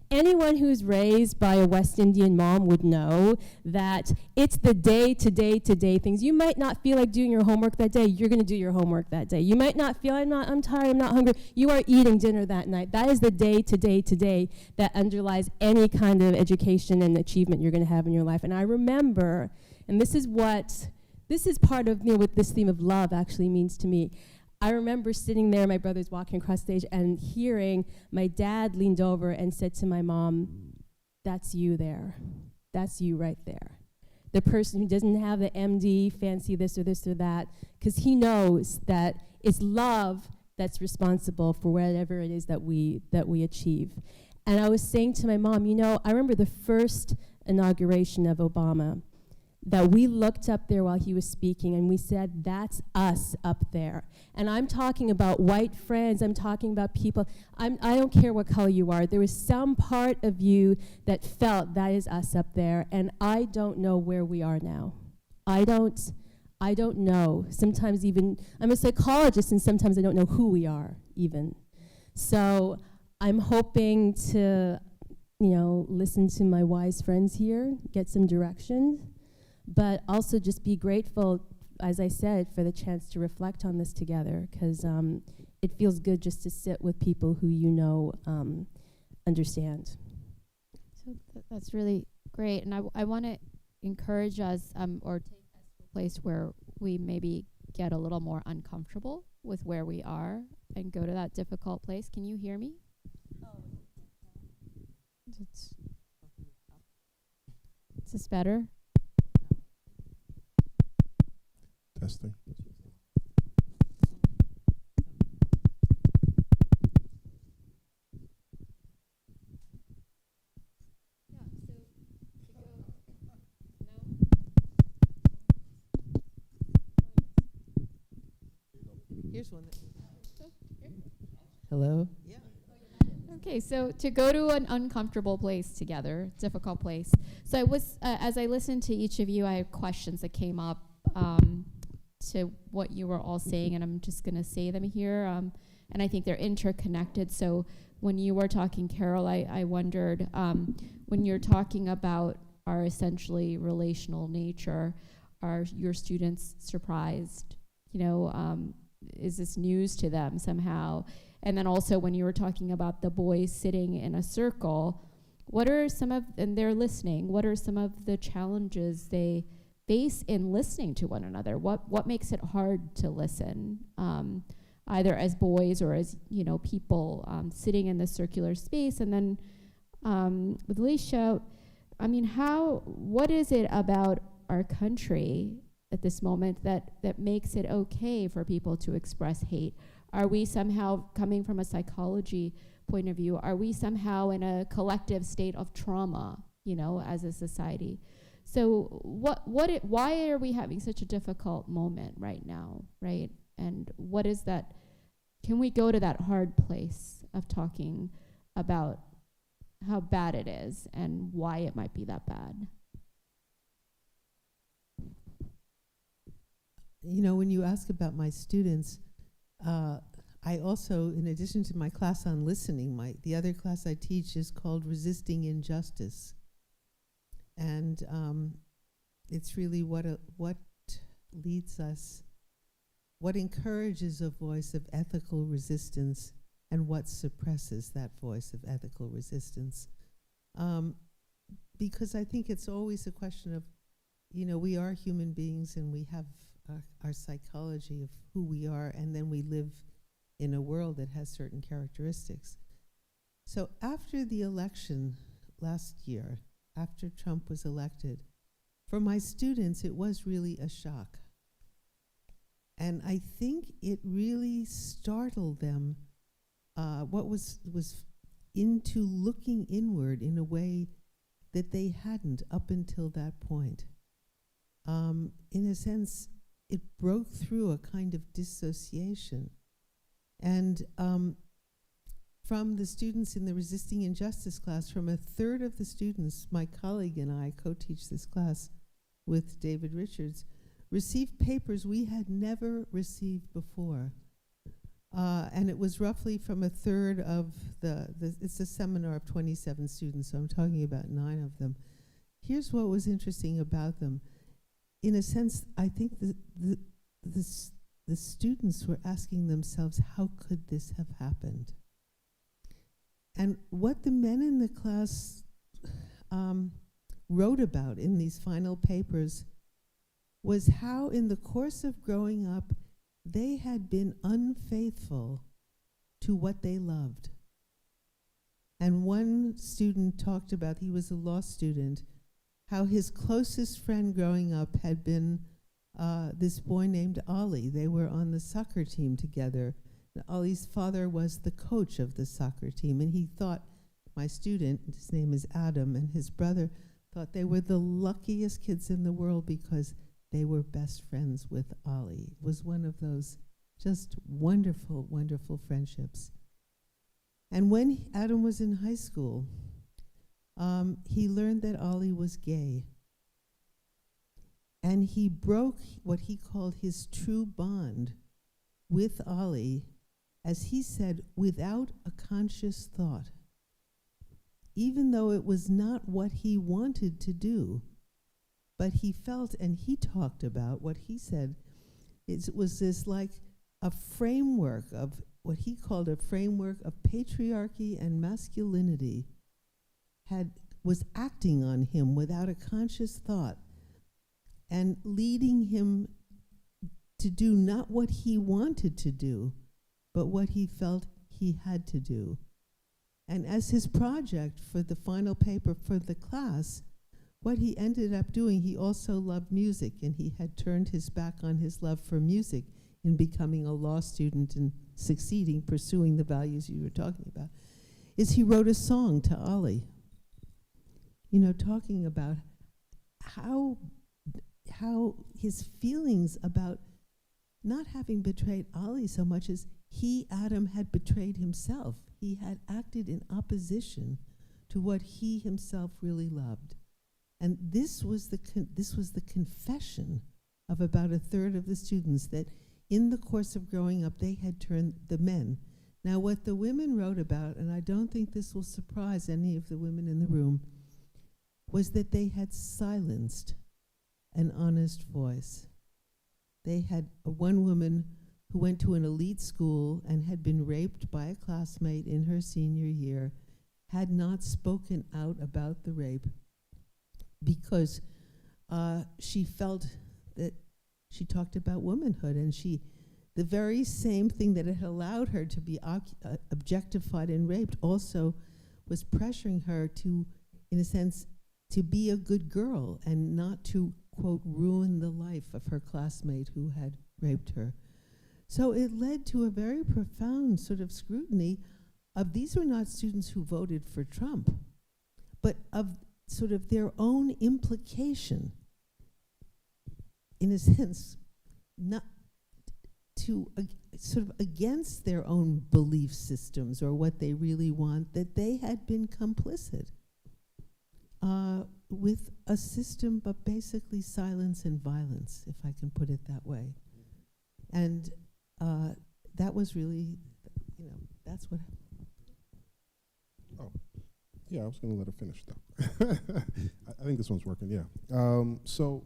Speaker 5: Anyone who's raised by a West Indian mom would know that it's the day-to-day things. You might not feel like doing your homework that day. You're going to do your homework that day. You might not feel, I'm tired, I'm not hungry. You are eating dinner that night. That is the day-to-day that underlies any kind of education and achievement you're going to have in your life. And I remember, and this is part of what this theme of love actually means to me. I remember sitting there, my brother's walking across stage, and hearing my dad leaned over and said to my mom, that's you there. That's you right there. The person who doesn't have the MD, fancy this or that, because he knows that it's love that's responsible for whatever it is that we achieve. And I was saying to my mom, I remember the first inauguration of Obama, that we looked up there while he was speaking and we said, that's us up there. And I'm talking about white friends, I'm talking about people, I don't care what color you are, there was some part of you that felt that is us up there, and I don't know where we are now. I don't know. Sometimes even, I'm a psychologist and sometimes I don't know who we are even. So I'm hoping to, listen to my wise friends here, get some direction, but also just be grateful, as I said, for the chance to reflect on this together, because it feels good just to sit with people who understand.
Speaker 2: So that's really great, and I want to encourage us or take us to a place where we maybe get a little more uncomfortable with where we are and go to that difficult place. Can you hear me? Is this better?
Speaker 4: Testing.
Speaker 3: Here's one. Hello? Yeah.
Speaker 2: Okay, so to go to an uncomfortable place together, difficult place. So I was, as I listened to each of you, I had questions that came up to what you were all saying, and I'm just going to say them here. And I think they're interconnected. So when you were talking, Carol, I wondered, when you're talking about our essentially relational nature, are your students surprised? Is this news to them somehow? And then also when you were talking about the boys sitting in a circle, what are some of, and they're listening, what are some of the challenges they face in listening to one another? What makes it hard to listen, either as boys or as people sitting in this circular space? And then with Alicia, what is it about our country at this moment that makes it okay for people to express hate? Are we somehow, coming from a psychology point of view, are we somehow in a collective state of trauma, as a society? So why are we having such a difficult moment right now, right? And what is that? Can we go to that hard place of talking about how bad it is and why it might be that bad?
Speaker 3: When you ask about my students, I also, in addition to my class on listening, the other class I teach is called Resisting Injustice. And it's really what leads us, what encourages a voice of ethical resistance and what suppresses that voice of ethical resistance. Because I think it's always a question of, we are human beings and we have our psychology of who we are, and then we live in a world that has certain characteristics. So after the election last year, after Trump was elected, for my students, it was really a shock. And I think it really startled them, what was into looking inward in a way that they hadn't up until that point. In a sense, it broke through a kind of dissociation. And from the students in the Resisting Injustice class, from a third of the students, my colleague and I co-teach this class with David Richards, received papers we had never received before. And it was roughly from a third of it's a seminar of 27 students, so I'm talking about 9 of them. Here's what was interesting about them. In a sense, I think the students were asking themselves, how could this have happened? And what the men in the class wrote about in these final papers was how in the course of growing up, they had been unfaithful to what they loved. And one student talked about, he was a law student, how his closest friend growing up had been this boy named Ali. They were on the soccer team together. And Ali's father was the coach of the soccer team, and he thought, my student, his name is Adam, and his brother thought they were the luckiest kids in the world because they were best friends with Ali. It was one of those just wonderful, wonderful friendships. And when Adam was in high school, he learned that Ali was gay. And he broke what he called his true bond with Ali, as he said, without a conscious thought. Even though it was not what he wanted to do, but he felt, and he talked about what he said, it was this like a framework of what he called a framework of patriarchy and masculinity was acting on him without a conscious thought and leading him to do not what he wanted to do, but what he felt he had to do. And as his project for the final paper for the class, what he ended up doing, he also loved music, and he had turned his back on his love for music in becoming a law student and succeeding, pursuing the values you were talking about, is he wrote a song to Ali, talking about how his feelings about not having betrayed Ali so much as he, Adam, had betrayed himself. He had acted in opposition to what he himself really loved. And this was the confession of about a third of the students, that in the course of growing up, they had turned the men. Now, what the women wrote about, and I don't think this will surprise any of the women in the room, was that they had silenced an honest voice. They had one woman who went to an elite school and had been raped by a classmate in her senior year, had not spoken out about the rape because she felt that she talked about womanhood, and the very same thing that had allowed her to be objectified and raped also was pressuring her to, in a sense, to be a good girl and not to, quote, ruin the life of her classmate who had raped her. So it led to a very profound sort of scrutiny of, these were not students who voted for Trump, but of sort of their own implication, in a sense, not to sort of against their own belief systems or what they really want, that they had been complicit with a system of basically silence and violence, if I can put it that way. And that was really that's what.
Speaker 4: Oh, yeah, I was going to let her finish, though. I think this one's working, yeah. So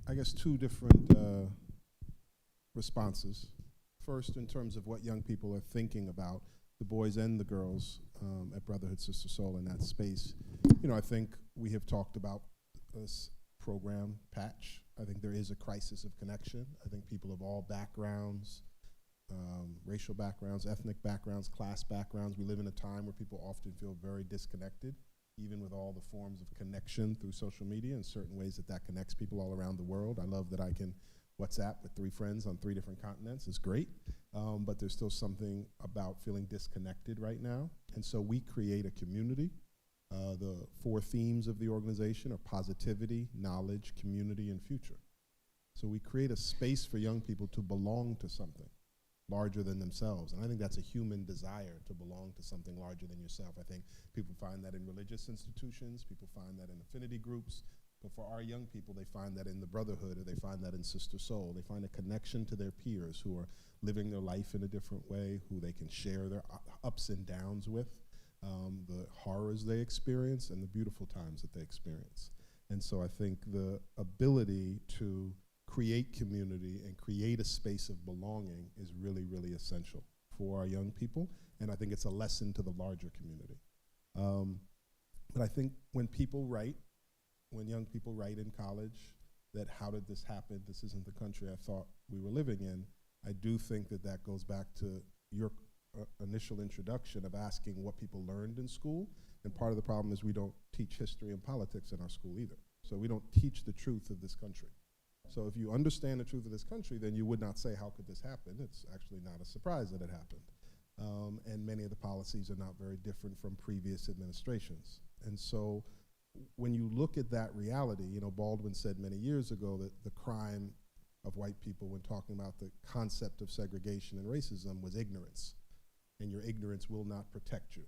Speaker 4: I guess two different responses. First, in terms of what young people are thinking about, the boys and the girls at Brotherhood Sister Soul in that space. I think we have talked about this program, PACH. I think there is a crisis of connection. I think people of all backgrounds, racial backgrounds, ethnic backgrounds, class backgrounds, we live in a time where people often feel very disconnected, even with all the forms of connection through social media, in certain ways that connects people all around the world. I love that I can WhatsApp with 3 friends on 3 different continents. It's great, but there's still something about feeling disconnected right now. And so we create a community. The 4 themes of the organization are positivity, knowledge, community, and future. So we create a space for young people to belong to something larger than themselves. And I think that's a human desire, to belong to something larger than yourself. I think people find that in religious institutions, people find that in affinity groups, but for our young people, they find that in the Brotherhood, or they find that in Sister Soul. They find a connection to their peers who are living their life in a different way, who they can share their ups and downs with, the horrors they experience and the beautiful times that they experience. And so I think the ability to create community and create a space of belonging is really, really essential for our young people. And I think it's a lesson to the larger community. But I think when young people write in college that how did this happen, this isn't the country I thought we were living in, I do think that goes back to your initial introduction of asking what people learned in school. And part of the problem is we don't teach history and politics in our school either. So we don't teach the truth of this country. So if you understand the truth of this country, then you would not say, how could this happen? It's actually not a surprise that it happened. And many of the policies are not very different from previous administrations. And so when you look at that reality, Baldwin said many years ago that the crime of white people when talking about the concept of segregation and racism was ignorance. And your ignorance will not protect you.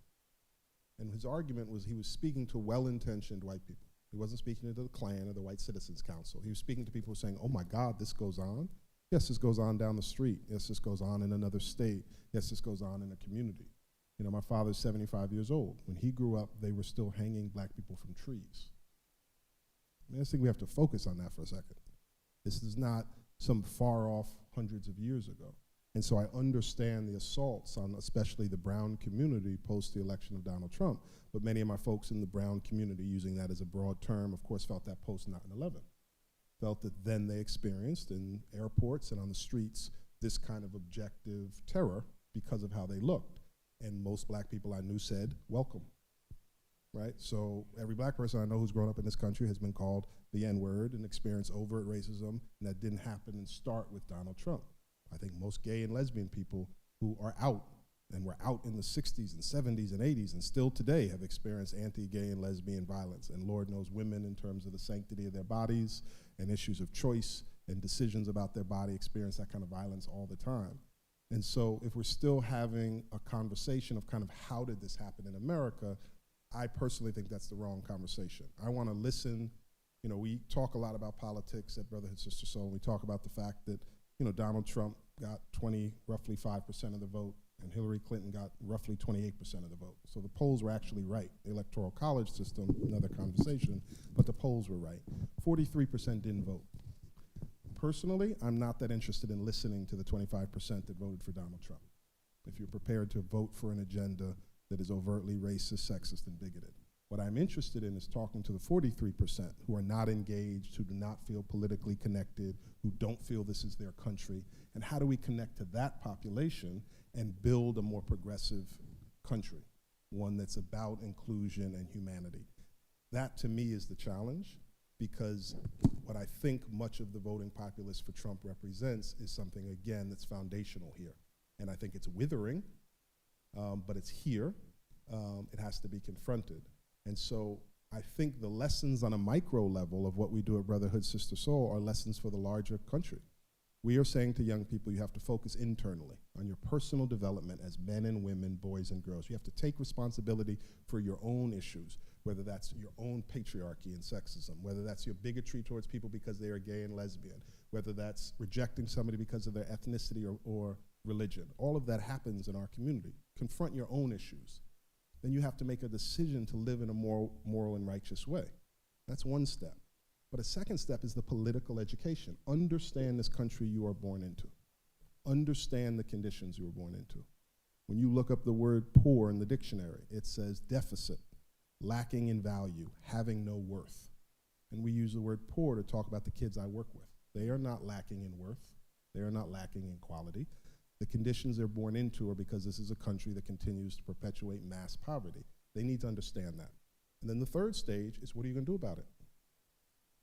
Speaker 4: And his argument was he was speaking to well-intentioned white people. He wasn't speaking to the Klan or the White Citizens Council. He was speaking to people saying, oh my God, this goes on? Yes, this goes on down the street. Yes, this goes on in another state. Yes, this goes on in a community. My father's 75 years old. When he grew up, they were still hanging black people from trees. I just think we have to focus on that for a second. This is not some far off hundreds of years ago. And so I understand the assaults on especially the brown community post the election of Donald Trump, but many of my folks in the brown community, using that as a broad term, of course, felt that post 9/11. Felt that then they experienced in airports and on the streets this kind of objective terror because of how they looked. And most black people I knew said, welcome, right? So every black person I know who's grown up in this country has been called the N-word and experienced overt racism, and that didn't happen and start with Donald Trump. I think most gay and lesbian people who are out and were out in the 60s and 70s and 80s and still today have experienced anti-gay and lesbian violence. And Lord knows women, in terms of the sanctity of their bodies and issues of choice and decisions about their body, experience that kind of violence all the time. And so if we're still having a conversation of kind of how did this happen in America, I personally think that's the wrong conversation. I want to listen. We talk a lot about politics at Brotherhood Sister Soul, and we talk about the fact that Donald Trump got roughly 5% of the vote, and Hillary Clinton got roughly 28% of the vote. So the polls were actually right. The Electoral College system, another conversation, but the polls were right. 43% didn't vote. Personally, I'm not that interested in listening to the 25% that voted for Donald Trump, if you're prepared to vote for an agenda that is overtly racist, sexist, and bigoted. What I'm interested in is talking to the 43% who are not engaged, who do not feel politically connected, who don't feel this is their country, and how do we connect to that population and build a more progressive country, one that's about inclusion and humanity. That, to me, is the challenge, because what I think much of the voting populace for Trump represents is something, again, that's foundational here. And I think it's withering, but it's here. It has to be confronted. And so I think the lessons on a micro level of what we do at Brotherhood Sister Soul are lessons for the larger country. We are saying to young people, you have to focus internally on your personal development as men and women, boys and girls. You have to take responsibility for your own issues, whether that's your own patriarchy and sexism, whether that's your bigotry towards people because they are gay and lesbian, whether that's rejecting somebody because of their ethnicity or religion. All of that happens in our community. Confront your own issues. Then you have to make a decision to live in a moral and righteous way. That's one step. But a second step is the political education. Understand this country you are born into. Understand the conditions you were born into. When you look up the word poor in the dictionary, it says deficit, lacking in value, having no worth. And we use the word poor to talk about the kids I work with. They are not lacking in worth. They are not lacking in quality. The conditions they're born into are because this is a country that continues to perpetuate mass poverty. They need to understand that. And then the third stage is, what are you going to do about it?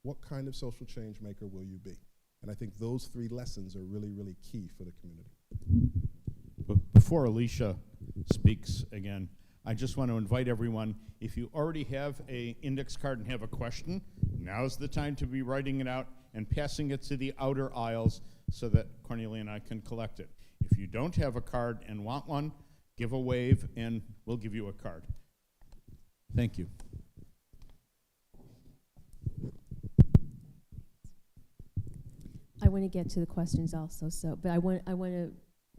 Speaker 4: What kind of social change maker will you be? And I think those three lessons are really, really key for the community.
Speaker 1: Before Alicia speaks again, I just want to invite everyone, if you already have an index card and have a question, now's the time to be writing it out and passing it to the outer aisles so that Cornelia and I can collect it. If you don't have a card and want one, give a wave and we'll give you a card. Thank you.
Speaker 5: I want to get to the questions also, but I want to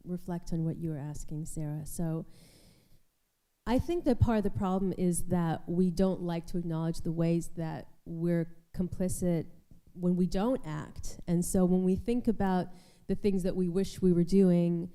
Speaker 5: reflect on what you were asking, Sarah. So I think that part of the problem is that we don't like to acknowledge the ways that we're complicit when we don't act. And so when we think about the things that we wish we were doing,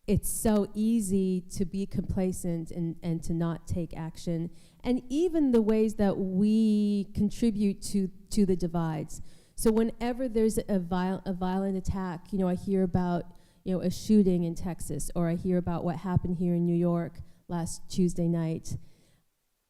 Speaker 5: it's so easy to be complacent and to not take action. And even the ways that we contribute to the divides. So whenever there's a violent attack, I hear about, a shooting in Texas, or I hear about what happened here in New York last Tuesday night.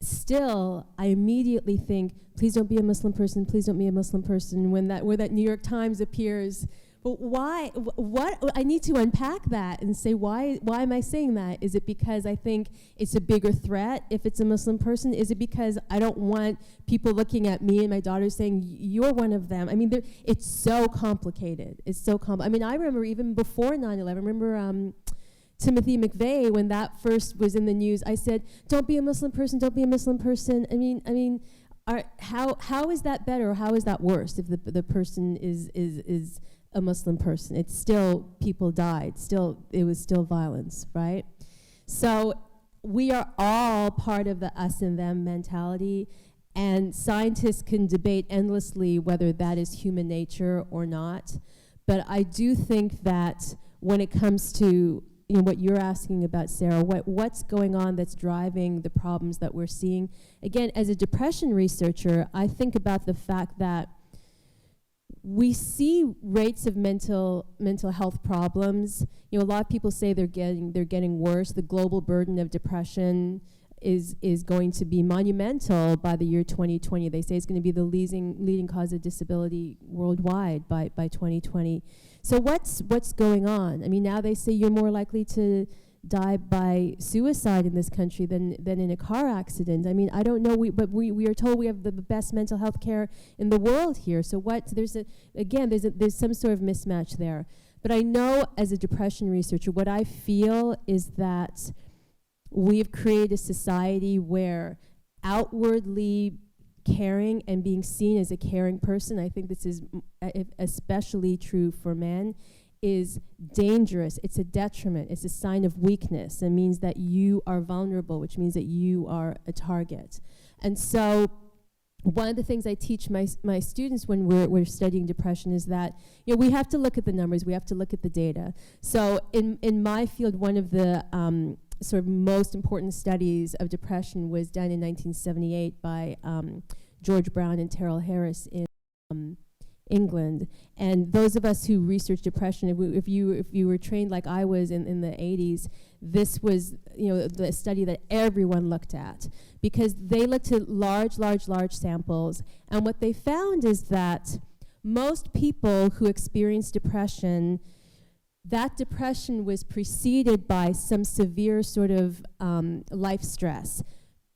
Speaker 5: Still, I immediately think, please don't be a Muslim person, please don't be a Muslim person, where that New York Times appears. But why? What? I need to unpack that and say, why am I saying that? Is it because I think it's a bigger threat if it's a Muslim person? Is it because I don't want people looking at me and my daughter saying, you're one of them? I mean, it's so complicated. It's so complicated. I mean, I remember even before 9/11, I remember Timothy McVeigh, when that first was in the news, I said, don't be a Muslim person, don't be a Muslim person. I mean, how is that better or how is that worse if the person is a Muslim person? It's still, people died, it was still violence, right? So we are all part of the us and them mentality, and scientists can debate endlessly whether that is human nature or not. But I do think that when it comes to what you're asking about, Sarah, what's going on that's driving the problems that we're seeing? Again, as a depression researcher, I think about the fact that we see rates of mental health problems. A lot of people say they're getting worse. The global burden of depression is going to be monumental by the year 2020. They say it's going to be the leading cause of disability worldwide by 2020. So what's going on? I mean, now they say you're more likely to die by suicide in this country than in a car accident. I mean, I don't know, but we are told we have the best mental health care in the world here. So there's some sort of mismatch there. But I know as a depression researcher, what I feel is that we've created a society where outwardly caring and being seen as a caring person, I think this is especially true for men, is dangerous. It's a detriment. It's a sign of weakness. It means that you are vulnerable, which means that you are a target. And so one of the things I teach my students when we're studying depression is that we have to look at the numbers, we have to look at the data. So in my field, one of the sort of most important studies of depression was done in 1978 by George Brown and Terrell Harris in England. And those of us who research depression, if you were trained like I was in the 80s, this was the study that everyone looked at, because they looked at large samples, and what they found is that most people who experience depression, that depression was preceded by some severe sort of life stress,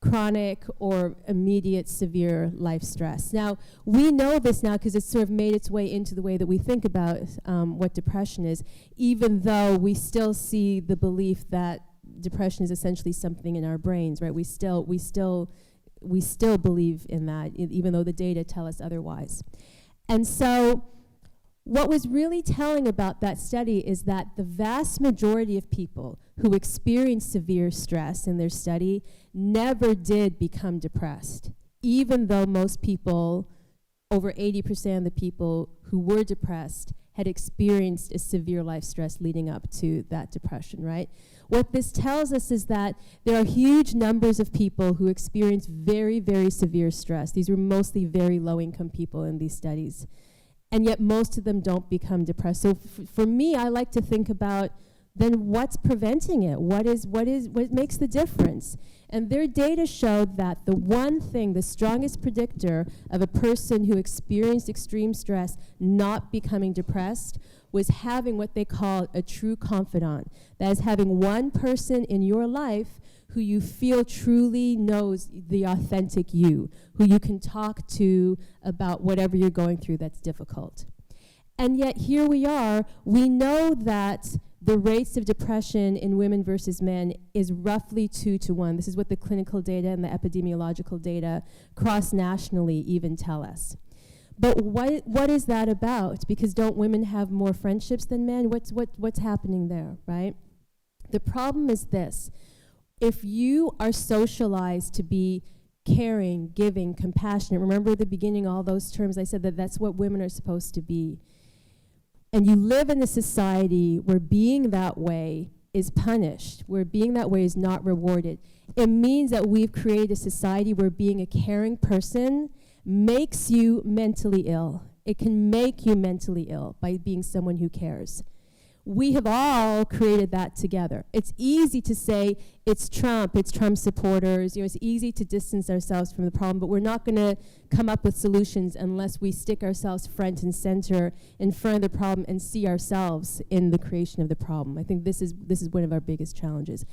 Speaker 5: chronic or immediate severe life stress. Now, we know this now because it's sort of made its way into the way that we think about what depression is, even though we still see the belief that depression is essentially something in our brains, right? We still believe in that, even though the data tell us otherwise. And so What was really telling about that study is that the vast majority of people who experienced severe stress in their study never did become depressed, even though most people, over 80% of the people who were depressed, had experienced a severe life stress leading up to that depression, right? What this tells us is that there are huge numbers of people who experience very, very severe stress. These were mostly very low-income people in these studies. And yet most of them don't become depressed. So for me, I like to think about then what's preventing it? What makes the difference? And their data showed that the one thing, the strongest predictor of a person who experienced extreme stress not becoming depressed was having what they call a true confidant. That is, having one person in your life who you feel truly knows the authentic you, who you can talk to about whatever you're going through that's difficult. And yet here we are, we know that the rates of depression in women versus men is roughly 2 to 1. This is what the clinical data and the epidemiological data cross-nationally even tell us. But what is that about? Because don't women have more friendships than men? What's happening there, right? The problem is this. If you are socialized to be caring, giving, compassionate, remember at the beginning all those terms, I said that that's what women are supposed to be. And you live in a society where being that way is punished, where being that way is not rewarded. It means that we've created a society where being a caring person makes you mentally ill. It can make you mentally ill by being someone who cares. We have all created that together. It's easy to say it's Trump supporters. It's easy to distance ourselves from the problem, but we're not going to come up with solutions unless we stick ourselves front and center in front of the problem and see ourselves in the creation of the problem. I think this is one of our biggest challenges.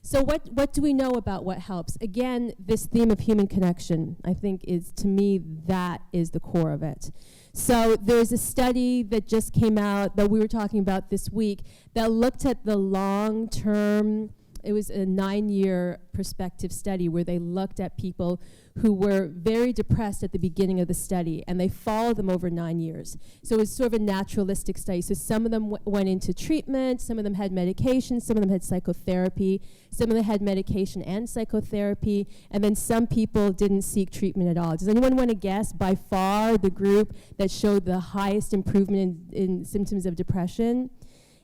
Speaker 5: So what do we know about what helps? Again, this theme of human connection, I think to me, that is the core of it. So there's a study that just came out that we were talking about this week that looked at the long-term, it was a 9-year perspective study where they looked at people who were very depressed at the beginning of the study, and they followed them over 9 years. So it was sort of a naturalistic study. So some of them went into treatment, some of them had medication, some of them had psychotherapy, some of them had medication and psychotherapy, and then some people didn't seek treatment at all. Does anyone want to guess by far the group that showed the highest improvement in symptoms of depression?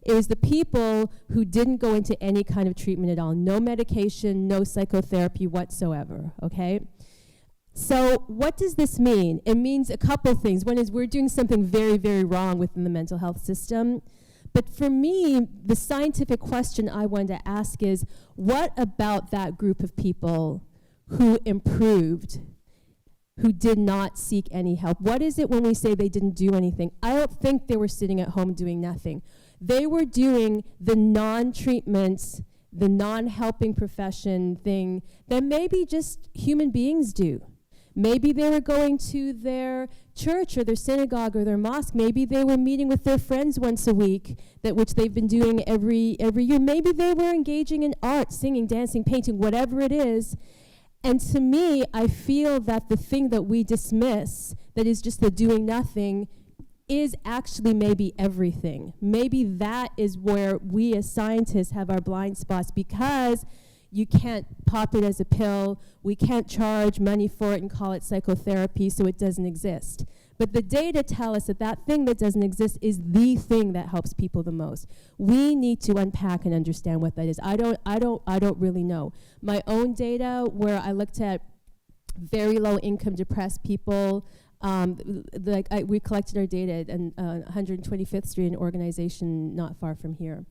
Speaker 5: It was the people who didn't go into any kind of treatment at all. No medication, no psychotherapy whatsoever, okay? So what does this mean? It means a couple things. One is we're doing something very, very wrong within the mental health system. But for me, the scientific question I wanted to ask is, what about that group of people who improved, who did not seek any help? What is it when we say they didn't do anything? I don't think they were sitting at home doing nothing. They were doing the non-treatments, the non-helping profession thing that maybe just human beings do. Maybe they were going to their church or their synagogue or their mosque. Maybe they were meeting with their friends once a week, which they've been doing every year. Maybe they were engaging in art, singing, dancing, painting, whatever it is. And to me, I feel that the thing that we dismiss, that is just the doing nothing, is actually maybe everything. Maybe that is where we as scientists have our blind spots, because you can't pop it as a pill. We can't charge money for it and call it psychotherapy, so it doesn't exist. But the data tell us that that thing that doesn't exist is the thing that helps people the most. We need to unpack and understand what that is. I don't really know. My own data, where I looked at very low income depressed people, we collected our data at 125th Street, an organization not far from here,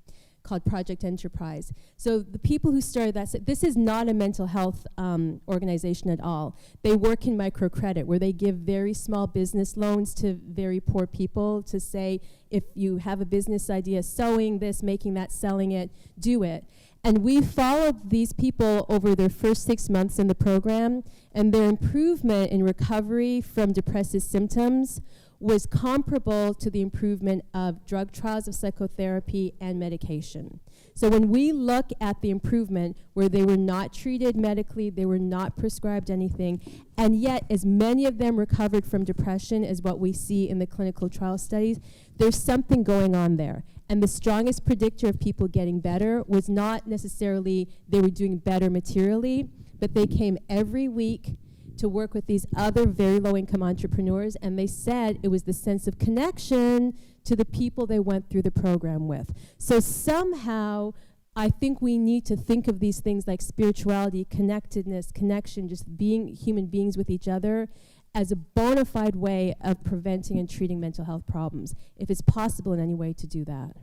Speaker 5: called Project Enterprise. So the people who started that, this is not a mental health organization at all. They work in microcredit, where they give very small business loans to very poor people to say, if you have a business idea, sewing this, making that, selling it, do it. And we followed these people over their first 6 months in the program, and their improvement in recovery from depressive symptoms was comparable to the improvement of drug trials of psychotherapy and medication. So when we look at the improvement where they were not treated medically, they were not prescribed anything, and yet as many of them recovered from depression as what we see in the clinical trial studies, there's something going on there. And the strongest predictor of people getting better was not necessarily they were doing better materially, but they came every week to work with these other very low-income entrepreneurs, and they said it was the sense of connection to the people they went through the program with. So somehow, I think we need to think of these things like spirituality, connectedness, connection, just being human beings with each other as a bona fide way of preventing and treating mental health problems, if it's possible in any way to do that.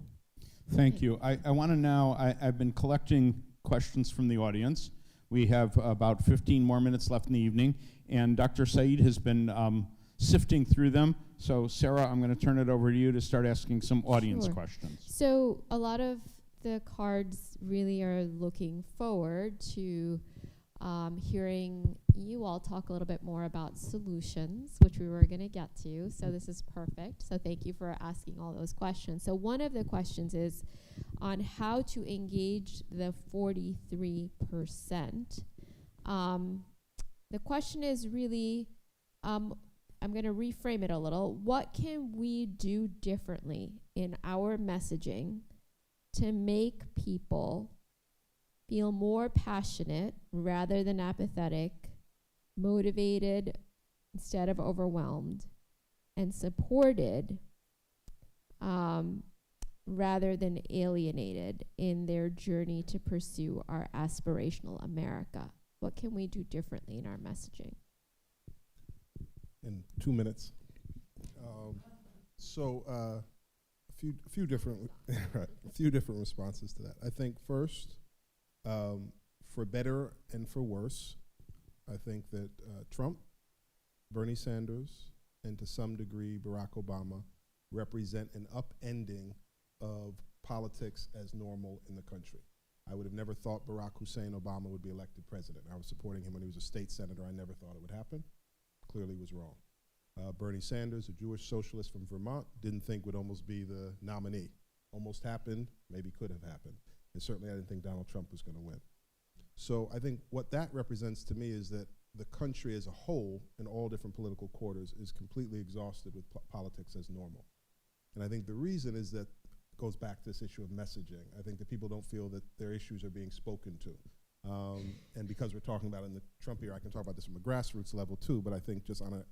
Speaker 1: Thank you. I want to now, I've been collecting questions from the audience. We have about 15 more minutes left in the evening, and Dr. Said has been sifting through them. So, Sarah, I'm going to turn it over to you to start asking some audience questions.
Speaker 2: So, a lot of the cards really are looking forward to hearing you all talk a little bit more about solutions, which we were going to get to. So, this is perfect. So, thank you for asking all those questions. So, one of the questions is on how to engage the 43%. The question is really, I'm going to reframe it a little. What can we do differently in our messaging to make people feel more passionate rather than apathetic, motivated instead of overwhelmed, and supported rather than alienated in their journey to pursue our aspirational America? What can we do differently in our messaging?
Speaker 4: In 2 minutes. A few different a few different responses to that. I think first, for better and for worse, I think that Trump, Bernie Sanders, and to some degree Barack Obama represent an upending of politics as normal in the country. I would have never thought Barack Hussein Obama would be elected president. I was supporting him when he was a state senator. I never thought it would happen. Clearly was wrong. Bernie Sanders, a Jewish socialist from Vermont, didn't think would almost be the nominee. Almost happened, maybe could have happened. And certainly I didn't think Donald Trump was going to win. So I think what that represents to me is that the country as a whole, in all different political quarters, is completely exhausted with politics as normal. And I think the reason is that it goes back to this issue of messaging. I think that people don't feel that their issues are being spoken to. And because we're talking about in the Trump era, I can talk about this from a grassroots level too, but I think just on a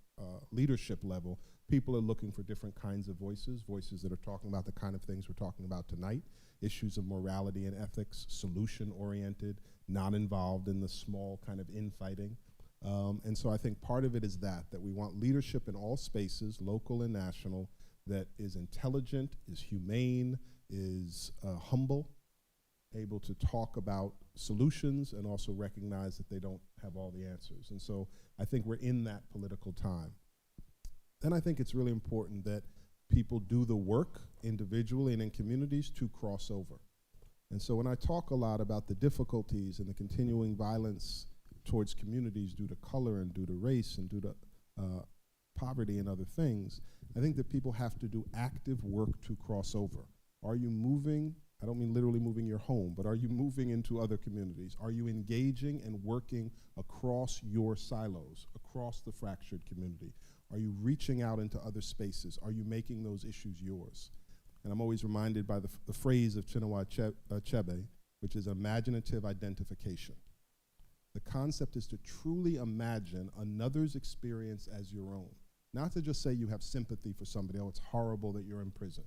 Speaker 4: leadership level, people are looking for different kinds of voices that are talking about the kind of things we're talking about tonight, issues of morality and ethics, solution-oriented, not involved in the small kind of infighting. And so I think part of it is that we want leadership in all spaces, local and national, that is intelligent, is humane, is humble, able to talk about solutions and also recognize that they don't have all the answers. And so I think we're in that political time. Then I think it's really important that people do the work individually and in communities to cross over. And so when I talk a lot about the difficulties and the continuing violence towards communities due to color and due to race and due to poverty and other things, I think that people have to do active work to cross over. Are you moving? I don't mean literally moving your home, but are you moving into other communities? Are you engaging and working across your silos, across the fractured community? Are you reaching out into other spaces? Are you making those issues yours? And I'm always reminded by the phrase of Chinua Achebe, which is imaginative identification. The concept is to truly imagine another's experience as your own. Not to just say you have sympathy for somebody, oh, it's horrible that you're in prison,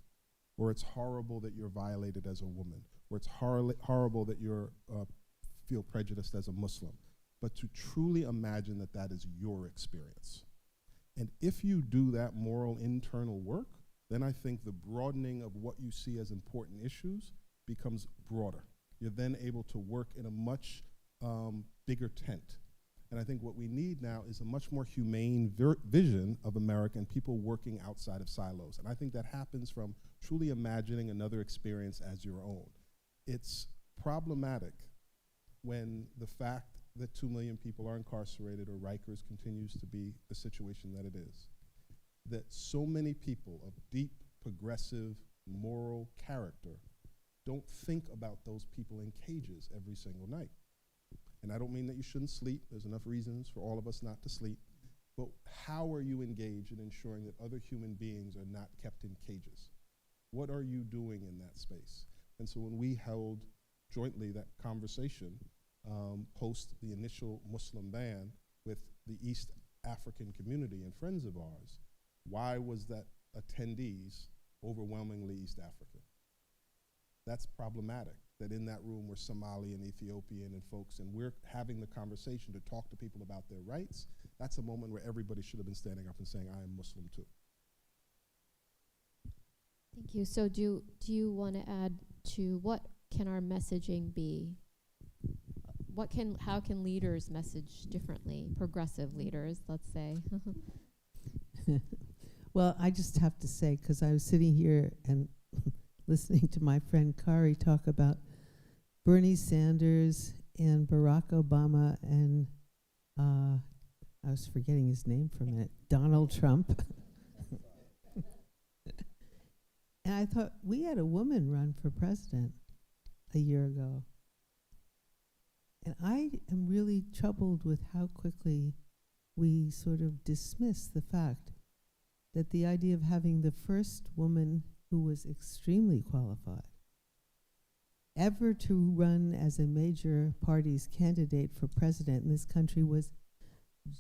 Speaker 4: or it's horrible that you're violated as a woman, or it's horrible that you feel prejudiced as a Muslim, but to truly imagine that that is your experience. And if you do that moral internal work, then I think the broadening of what you see as important issues becomes broader. You're then able to work in a much bigger tent. And I think what we need now is a much more humane vision of America and people working outside of silos. And I think that happens from truly imagining another experience as your own. It's problematic when the fact that 2 million people are incarcerated or Rikers continues to be the situation that it is. that so many people of deep, progressive, moral character don't think about those people in cages every single night. And I don't mean that you shouldn't sleep. There's enough reasons for all of us not to sleep. But how are you engaged in ensuring that other human beings are not kept in cages? What are you doing in that space? And so when we held jointly that conversation post the initial Muslim ban with the East African community and friends of ours, why was that attendees overwhelmingly East African? That's problematic, that in that room were Somali and Ethiopian and folks, and we're having the conversation to talk to people about their rights. That's a moment where everybody should have been standing up and saying, I am Muslim too.
Speaker 2: Thank you. So do you want to add to what can our messaging be? How can leaders message differently? Progressive leaders, let's say.
Speaker 3: Well, I just have to say, because I was sitting here and listening to my friend Khary talk about Bernie Sanders and Barack Obama and I was forgetting his name for a minute, Donald Trump. And I thought, we had a woman run for president a year ago. And I am really troubled with how quickly we sort of dismiss the fact that the idea of having the first woman who was extremely qualified ever to run as a major party's candidate for president in this country was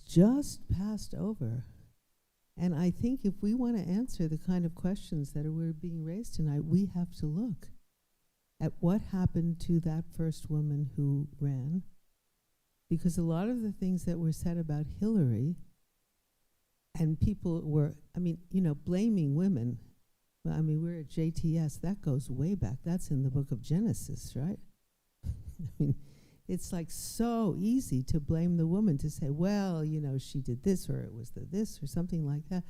Speaker 3: just passed over. And I think if we want to answer the kind of questions that were being raised tonight, we have to look at what happened to that first woman who ran, because a lot of the things that were said about Hillary, and people were, blaming women. Well, we're at JTS, that goes way back. That's in the book of Genesis, right? It's like so easy to blame the woman, to say, well, she did this, or it was this, or something like that.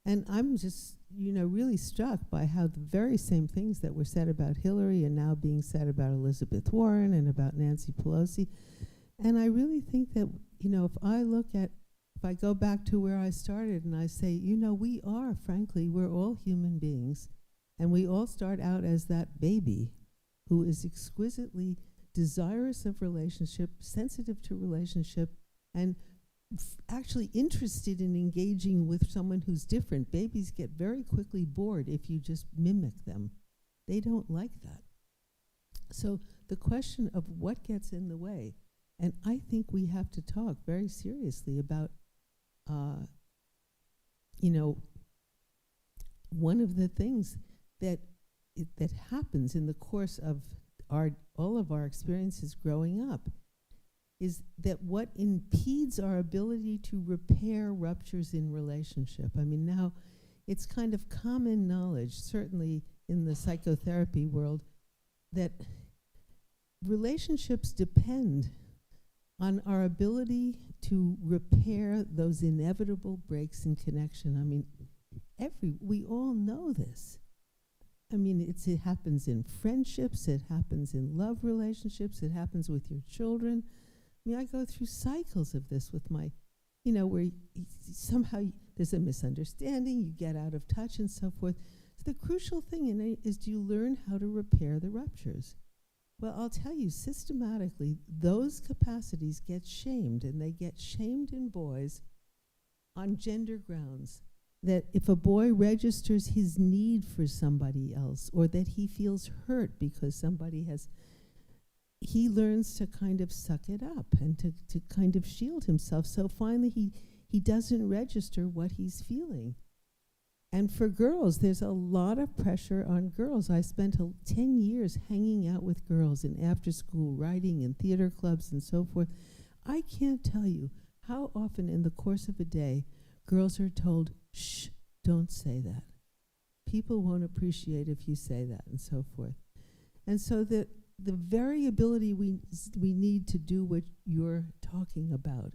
Speaker 3: And I'm just, really struck by how the very same things that were said about Hillary are now being said about Elizabeth Warren and about Nancy Pelosi. And I really think that, if I go back to where I started and I say, we're all human beings, and we all start out as that baby who is exquisitely desirous of relationship, sensitive to relationship, and actually interested in engaging with someone who's different. Babies get very quickly bored if you just mimic them. They don't like that. So the question of what gets in the way, and I think we have to talk very seriously about, one of the things that happens in the course of all of our experiences growing up is that what impedes our ability to repair ruptures in relationship. Now it's kind of common knowledge, certainly in the psychotherapy world, that relationships depend on our ability to repair those inevitable breaks in connection. We all know this. It happens in friendships, it happens in love relationships, it happens with your children. I go through cycles of this with my, where somehow there's a misunderstanding, you get out of touch and so forth. So the crucial thing in it is, do you learn how to repair the ruptures? Well, I'll tell you, systematically, those capacities get shamed, and they get shamed in boys on gender grounds. That if a boy registers his need for somebody else, or that he feels hurt because somebody he learns to kind of suck it up and to kind of shield himself. So finally he doesn't register what he's feeling. And for girls, there's a lot of pressure on girls. I spent 10 years hanging out with girls in after-school writing and theater clubs and so forth. I can't tell you how often in the course of a day girls are told, shh, don't say that. People won't appreciate if you say that, and so forth. And so the very ability we need to do what you're talking about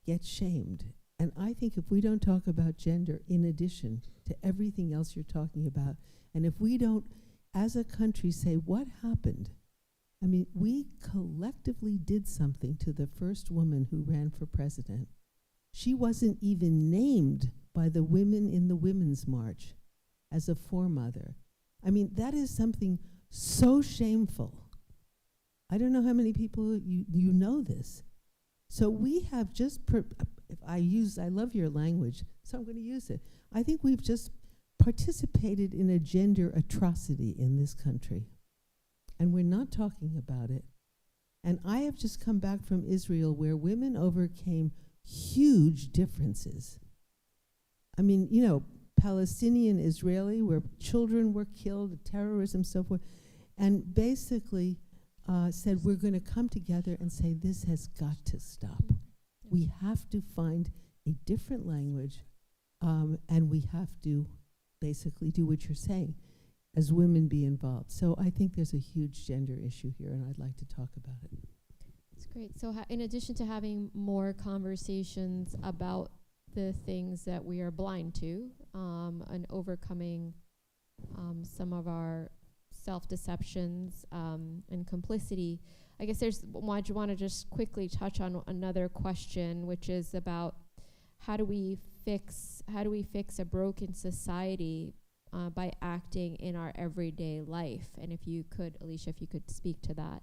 Speaker 3: gets shamed. And I think if we don't talk about gender in addition to everything else you're talking about, and if we don't, as a country, say what happened, we collectively did something to the first woman who ran for president. She wasn't even named by the women in the Women's March as a foremother. I mean, that is something so shameful. I don't know how many people you know this. So we have just, I love your language, so I'm going to use it. I think we've just participated in a gender atrocity in this country, and we're not talking about it. And I have just come back from Israel where women overcame huge differences. I mean, you know, Palestinian, Israeli, where children were killed, terrorism, so forth, and basically said, we're going to come together and say, this has got to stop. We have to find a different language, and we have to basically do what you're saying, as women be involved. So I think there's a huge gender issue here, and I'd like to talk about it.
Speaker 2: That's great. So in addition to having more conversations about the things that we are blind to, and overcoming some of our self-deceptions and complicity, I guess I want to just quickly touch on another question, which is about how do we fix a broken society by acting in our everyday life? And if you could, Alicia, if you could speak to that.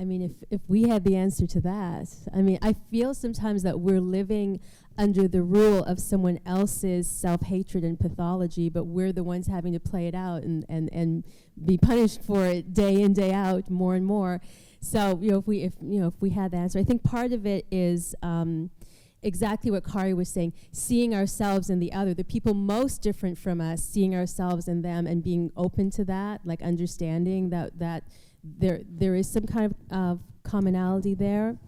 Speaker 5: I mean, if we had the answer to that, I mean, I feel sometimes that we're living under the rule of someone else's self-hatred and pathology, but we're the ones having to play it out and be punished for it day in, day out, more and more. So, if we had the answer, I think part of it is exactly what Khary was saying, seeing ourselves in the other, the people most different from us, seeing ourselves in them and being open to that, like understanding that there is some kind of commonality there.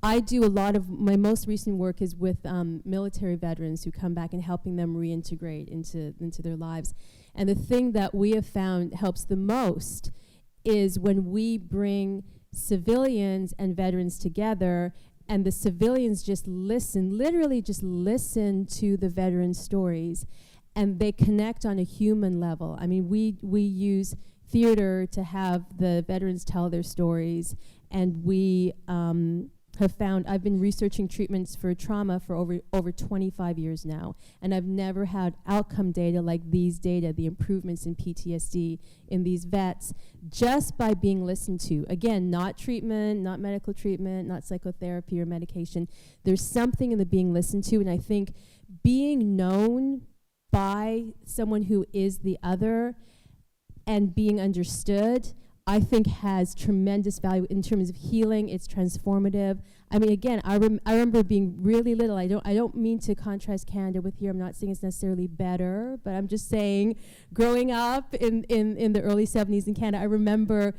Speaker 5: I do a lot of, my most recent work is with military veterans who come back and helping them reintegrate into their lives. And the thing that we have found helps the most is when we bring civilians and veterans together, and the civilians just listen, literally just listen to the veterans' stories, and they connect on a human level. I mean, we use theater to have the veterans tell their stories, and we have found, I've been researching treatments for trauma for over 25 years now, and I've never had outcome data like these data, the improvements in PTSD in these vets, just by being listened to. Again, not treatment, not medical treatment, not psychotherapy or medication. There's something in the being listened to, and I think being known by someone who is the other and being understood, I think has tremendous value in terms of healing. It's transformative. I mean, again, I remember being really little. I don't mean to contrast Canada with here. I'm not saying it's necessarily better, but I'm just saying, growing up in the early 70s in Canada, I remember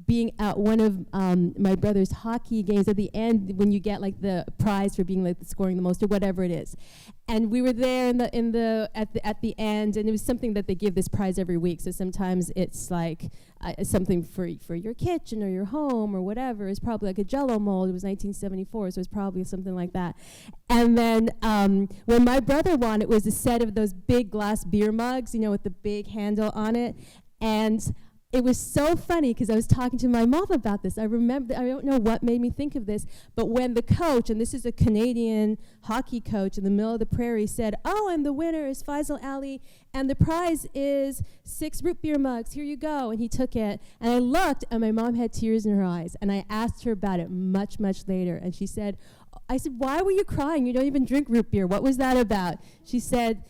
Speaker 5: being at one of my brother's hockey games at the end when you get like the prize for being like scoring the most or whatever it is. And we were there at the end, and it was something that they give this prize every week. So sometimes it's like something for your kitchen or your home or whatever. It's probably like a Jell-O mold. It was 1974, so it's probably something like that. And then when my brother won, it was a set of those big glass beer mugs, with the big handle on it. And it was so funny because I was talking to my mom about this. I remember, I don't know what made me think of this, but when the coach, and this is a Canadian hockey coach in the middle of the prairie, said, "Oh, and the winner is Faisal Ali, and the prize is 6 root beer mugs. Here you go." And he took it, and I looked, and my mom had tears in her eyes, and I asked her about it much, much later, and she said, I said, "Why were you crying? You don't even drink root beer. What was that about?" She said,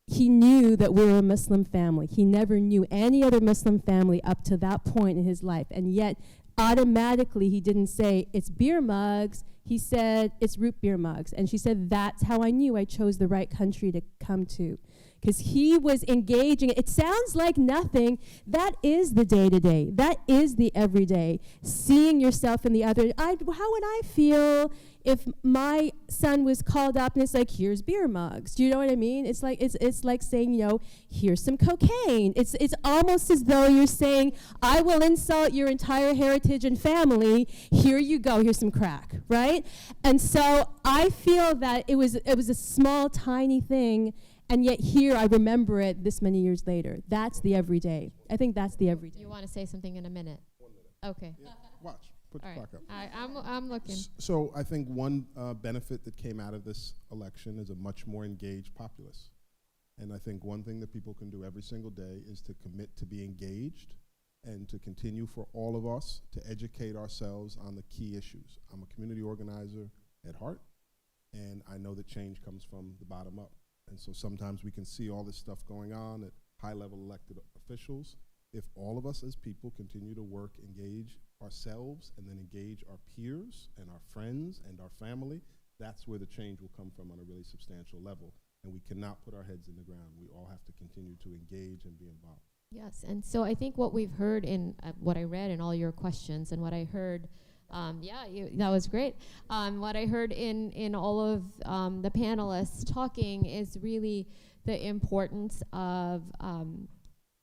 Speaker 5: he knew that we were a Muslim family. He never knew any other Muslim family up to that point in his life. And yet, automatically, he didn't say, "It's beer mugs." He said, "It's root beer mugs." And she said, "That's how I knew I chose the right country to come to." Because he was engaging. It sounds like nothing. That is the day-to-day. That is the everyday. Seeing yourself in the other. How would I feel if my son was called up and it's like, "Here's beer mugs"? Do you know what I mean? It's like saying, "Here's some cocaine." It's almost as though you're saying, "I will insult your entire heritage and family. Here you go. Here's some crack," right? And so I feel that it was a small, tiny thing. And yet here I remember it this many years later. That's the everyday. I think that's the everyday.
Speaker 2: You want to say something in a minute?
Speaker 4: 1 minute.
Speaker 2: Okay.
Speaker 4: Yeah. Watch. Put
Speaker 6: All
Speaker 4: the
Speaker 6: right.
Speaker 4: clock up.
Speaker 6: I'm looking.
Speaker 4: So I think one benefit that came out of this election is a much more engaged populace. And I think one thing that people can do every single day is to commit to be engaged and to continue for all of us to educate ourselves on the key issues. I'm a community organizer at heart, and I know that change comes from the bottom up. And so sometimes we can see all this stuff going on at high-level elected officials. If all of us as people continue to work, engage ourselves, and then engage our peers and our friends and our family, that's where the change will come from on a really substantial level. And we cannot put our heads in the ground. We all have to continue to engage and be involved.
Speaker 6: Yes, and so I think what we've heard in what I read in all your questions and what I heard, that was great. What I heard in all of the panelists talking is really the importance of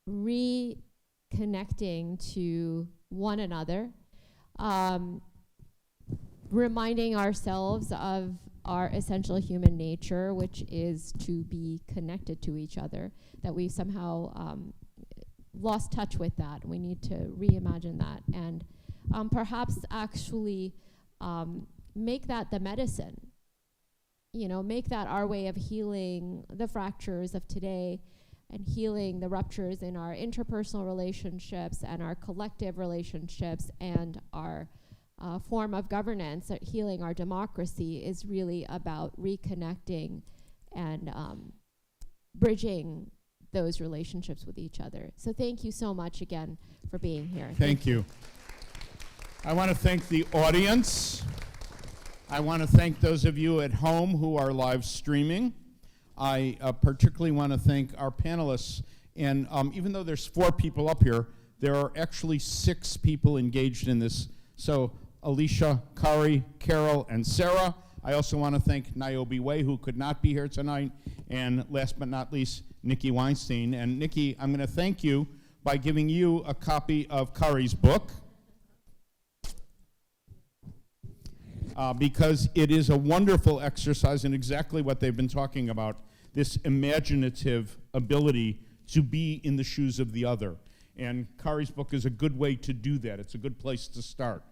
Speaker 6: reconnecting to one another, reminding ourselves of our essential human nature, which is to be connected to each other, that we somehow lost touch with that. We need to reimagine that and perhaps actually make that the medicine, make that our way of healing the fractures of today and healing the ruptures in our interpersonal relationships and our collective relationships and our form of governance, healing our democracy is really about reconnecting and bridging those relationships with each other. So thank you so much again for being here.
Speaker 1: Thank you. I want to thank the audience. I want to thank those of you at home who are live streaming. I particularly want to thank our panelists. And even though there's 4 people up here, there are actually 6 people engaged in this. So Alicia, Khary, Carol, and Sarah. I also want to thank Niobe Way, who could not be here tonight. And last but not least, Nikki Weinstein. And Nikki, I'm going to thank you by giving you a copy of Khary's book, because it is a wonderful exercise in exactly what they've been talking about, this imaginative ability to be in the shoes of the other. And Khary's book is a good way to do that. It's a good place to start.